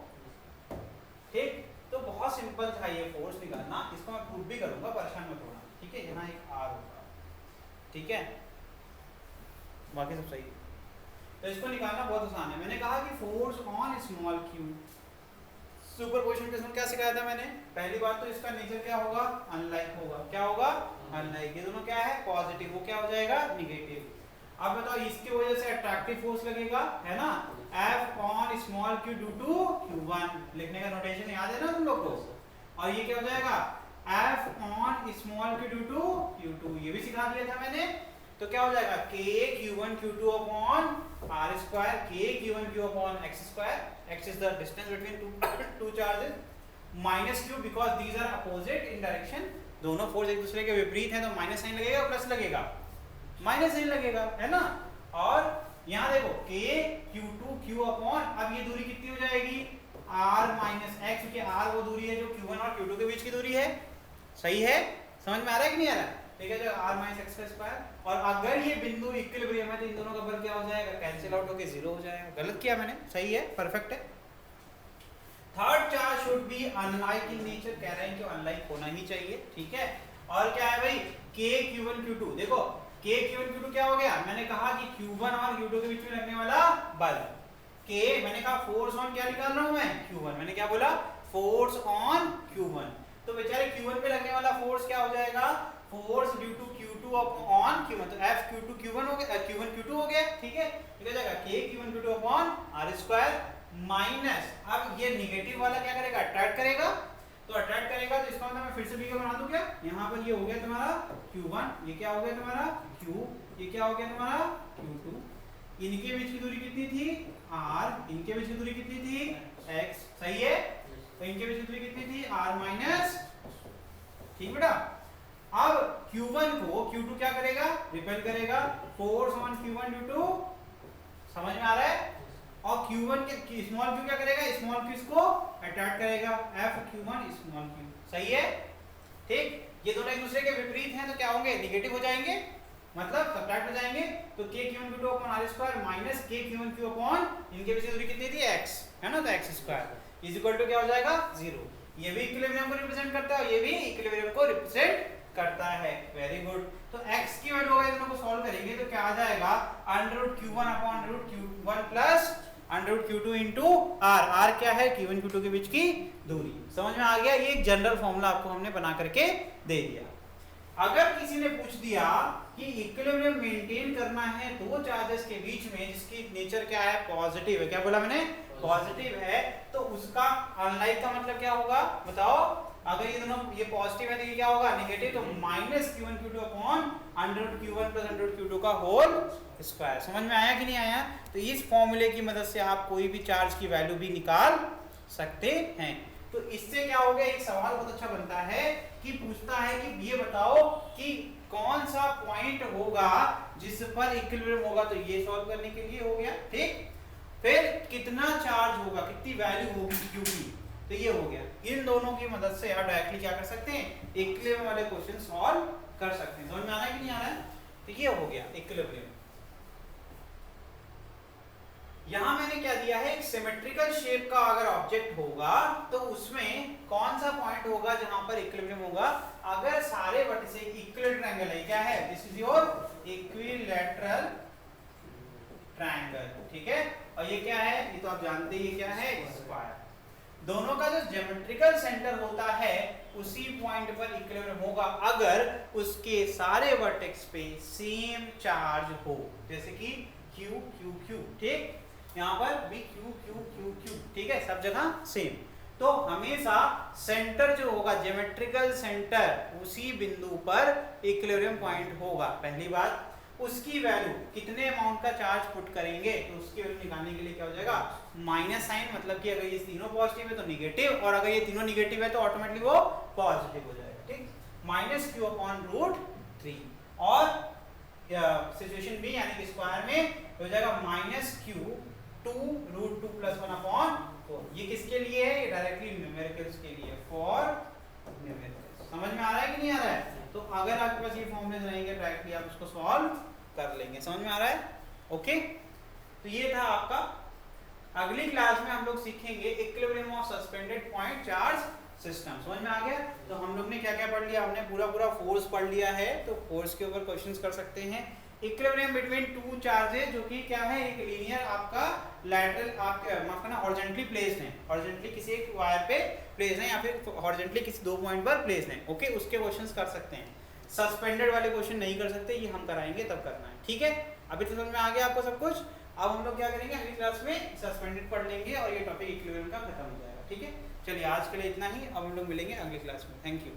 ठीक, तो बहुत सिंपल था ये फोर्स निकालना, इसको मैं प्रूव भी करूंगा, परेशान मत होना। ठीक है, यहाँ एक r होगा, ठीक है, बाकी सब सही है। तो इसको निकालना बहुत आसान है। मैंने कहा कि force on small q, superposition test में क्या सिखाया था मैंने, पहली बात तो इसका नेचर क्या होगा, अनलाइक होगा। क्या होगा, अनलाइक। ये दोनों क्या है, पॉजिटिव, वो क्या हो जाएगा, निगेटिव। अब बताओ इसकी वजह से अट्रैक्टिव फोर्स लगेगा, है ना, F on small q due to Q1, लिखने का नोटेशन याद है ना तुम लोग को। और ये क्या हो जाएगा, F on small q due to Q2, ये भी सिखा दिया था मैंने। तो क्या हो जाएगा, k q1 q2 upon r square, k q1 q upon x square, x is the distance between two charges, minus q because these are opposite in direction, दोनों फोर्स एक दूसरे के विपरीत हैं तो माइनस साइन लगेगा, प्लस लगेगा, minus sign लगेगा, है ना। और यहाँ देखो k q2 q अपॉन, अब ये दूरी कितनी हो जाएगी, r माइनस x, क्योंकि r वो दूरी है जो q1 और q2 के बीच की दूरी है। सही है, समझ में आ रहा है कि नहीं आ रहा है, ठीक है, जो r माइनस x का स्क्वायर। और अगर ये बिंदु इक्विलिब्रियम है तो इन दोनों का बल क्या हो जाएगा, कैंसिल आउट होकर 0 हो जाएगा। गलत किया मैंने, सही है, परफेक्ट है। Third charge should be unlike in nature, कह रहे हैं कि अनलाइक होना ही चाहिए, ठीक है। और क्या है भाई, k q1 q2, देखो k q1 q2 क्या हो गया, मैंने कहा कि q1 और q2 के बीच में लगने वाला बल, k मैंने कहा फोर्स ऑन क्या निकाल रहा हूं मैं, q1, मैंने क्या बोला, फोर्स ऑन q1, तो बेचारे q1 पे लगने वाला फोर्स क्या हो जाएगा, force due to q2 upon q1, तो f q2 q1 हो गया, q1 q2 हो गया, ठीक है, लिखा जाएगा k q1 q2 upon r square minus, अब ये नेगेटिव वाला क्या करेगा, अट्रैक्ट करेगा, तो अट्रैक्ट करेगा तो इसका मतलब मैं फिर से भी बना दूं क्या, यहाँ पर ये हो गया तुम्हारा q1, ये क्या हो गया तुम्हारा q, ये क्या हो गया तुम्हारा q2, इनके बीच की दूरी कितनी थी r, इनके बीच की दूरी कितनी थी x, सही है, तो इनके बीच की दूरी कितनी थी r माइनस, ठीक बेटा। अब q1 को q2 क्या करेगा, रिपेल करेगा, force on q1 due to, समझ में आ रहा है, और q1 के स्मॉल q क्या करेगा, स्मॉल q इसको अट्रैक्ट करेगा, f q1 स्मॉल q, सही है, ठीक। ये दोनों एक दूसरे के विपरीत हैं तो क्या होंगे, निगेटिव हो जाएंगे, मतलब सब्ट्रैक्ट हो जाएंगे, तो k q1 q2 upon r square minus k q1 q upon, इनके बीच की दूरी कितनी थी x, है ना, तो x square is equal to क्या हो जाएगा 0। ये भी इक्विलिब्रियम को रिप्रेजेंट करता है और ये भी इक्विलिब्रियम को रिप्रेजेंट करता है, वेरी गुड। तो x की वैल्यू होगा, दोनों को सॉल्व करेंगे तो क्या आ जाएगा, √q1 upon √q1 plus √q2 into r, r क्या है, q1 q2 के बीच की दूरी, समझ में आ गया। ये एक जनरल फॉर्मूला आपको हमने बना करके दे दिया। अगर किसी ने पूछ दिया कि इक्विलिब्रियम मेंटेन करना है दो चार्जेस के बीच में जिसकी नेचर क्या है, पॉजिटिव है, क्या बोला मैंने, पॉजिटिव है, तो उसका अनलाइक का मतलब क्या होगा बताओ। अगर ये दोनों ये पॉजिटिव है तो ये क्या होगा, नेगेटिव, तो minus q1 q2 upon √q1 plus √q2 का होल स्क्वायर। समझ में आया कि नहीं आया। तो इस फॉर्मूले की मदद से आप कोई भी चार्ज की वैल्यू भी निकाल सकते हैं। तो इससे क्या हो गया, एक सवाल बहुत अच्छा बनता है कि पूछता है कि ये बताओ कि कौन सा पॉइंट होगा जिस पर इक्विलिब्रियम होगा, तो ये सॉल्व करने के लिए हो गया, ठीक। फिर कितना चार्ज होगा, कितनी वैल्यू होगी q की, तो ये हो गया। इन दोनों की मदद से आप डायरेक्टली क्या कर सकते हैं, इक्विलिब्रियम वाले क्वेश्चन सॉल्व कर सकते हैं। समझ में आ रहा है कि नहीं आ रहा है। तो ये हो गया इक्विलिब्रियम। यहां मैंने क्या दिया है, एक सिमेट्रिकल शेप का अगर ऑब्जेक्ट होगा तो उसमें कौन सा पॉइंट होगा जहां पर इक्विलिब्रियम होगा, अगर सारे वर्टिसेस इक्विलेटरल ट्रायंगल है, क्या है, this is your equilateral triangle, ठीक है। और ये क्या है, ये तो आप जानते ही क्या है, स्क्वायर। दोनों का जो ज्योमेट्रिकल सेंटर होता है उसी पॉइंट पर इक्विलिब्रियम होगा अगर उसके सारे वर्टेक्स पे सेम चार्ज हो, जैसे कि q q q, ठीक, यहाँ पर भी q q q q, ठीक है, सब जगह सेम। तो हमेशा सेंटर जो होगा, ज्योमेट्रिकल सेंटर, उसी बिंदु पर इक्विलिब्रियम पॉइंट होगा। पहली बात, उसकी वैल्यू कितने अमाउंट का चार्ज पुट करेंगे तो उसकी वैल्यू निकालने के लिए क्या हो जाएगा, माइनस साइन, मतलब कि अगर ये तीनों पॉजिटिव है तो निगेटिव, और अगर ये तीनों निगेटिव है तो ऑटोमेटिकली वो पॉजिटिव हो जाएगा, ठीक, माइनस q अपॉन √3। और सिचुएशन बी यानी कि स्क्वायर में हो जाएगा माइनस q 2 प्लस 1/4। ये किसके लिए है? ये डायरेक्टली न्यूमेरिकल्स के लिए, फॉर न्यूमेरिकल्स। समझ में आ रहा है कि नहीं आ रहा है? तो अगर आपके पास ये फॉर्मूले रहेंगे डायरेक्टली आप इसको सॉल्व कर लेंगे। समझ में आ रहा है? ओके, तो ये था आपका। अगली क्लास में हम लोग सीखेंगे equilibrium of suspended point charge system. समझ में आ गया? तो हम लोग ने क्या क्या पढ़ लिया? हमने पूरा फोर्स पढ़ लिया है, तो फोर्स के ऊपर क्वेश्चंस कर सकते हैं। इक्विलिब्रियम बिटवीन टू चार्जेस, जो कि क्या है? एक लीनियर आपका लैटरल, आपके माफ करना, हॉरिजॉन्टली प्लेस्ड है, हॉरिजॉन्टली किसी एक वायर पे प्लेस है या फिर हॉरिजॉन्टली किसी दो पॉइंट पर प्लेस है। ओके, उसके क्वेश्चंस कर सकते हैं। सस्पेंडेड वाले क्वेश्चन नहीं कर सकते, ये हम कराएंगे तब करना है। ठीक है, अभी तो समझ में आ गया आपको सब कुछ। अब हम लोग क्या करेंगे, अगली क्लास में सस्पेंडेड पढ़ लेंगे और ये टॉपिक इक्विलिब्रियम का खत्म हो जाएगा। ठीक है, चलिए आज के लिए इतना ही। अब हम लोग मिलेंगे अगली क्लास में। Thank you.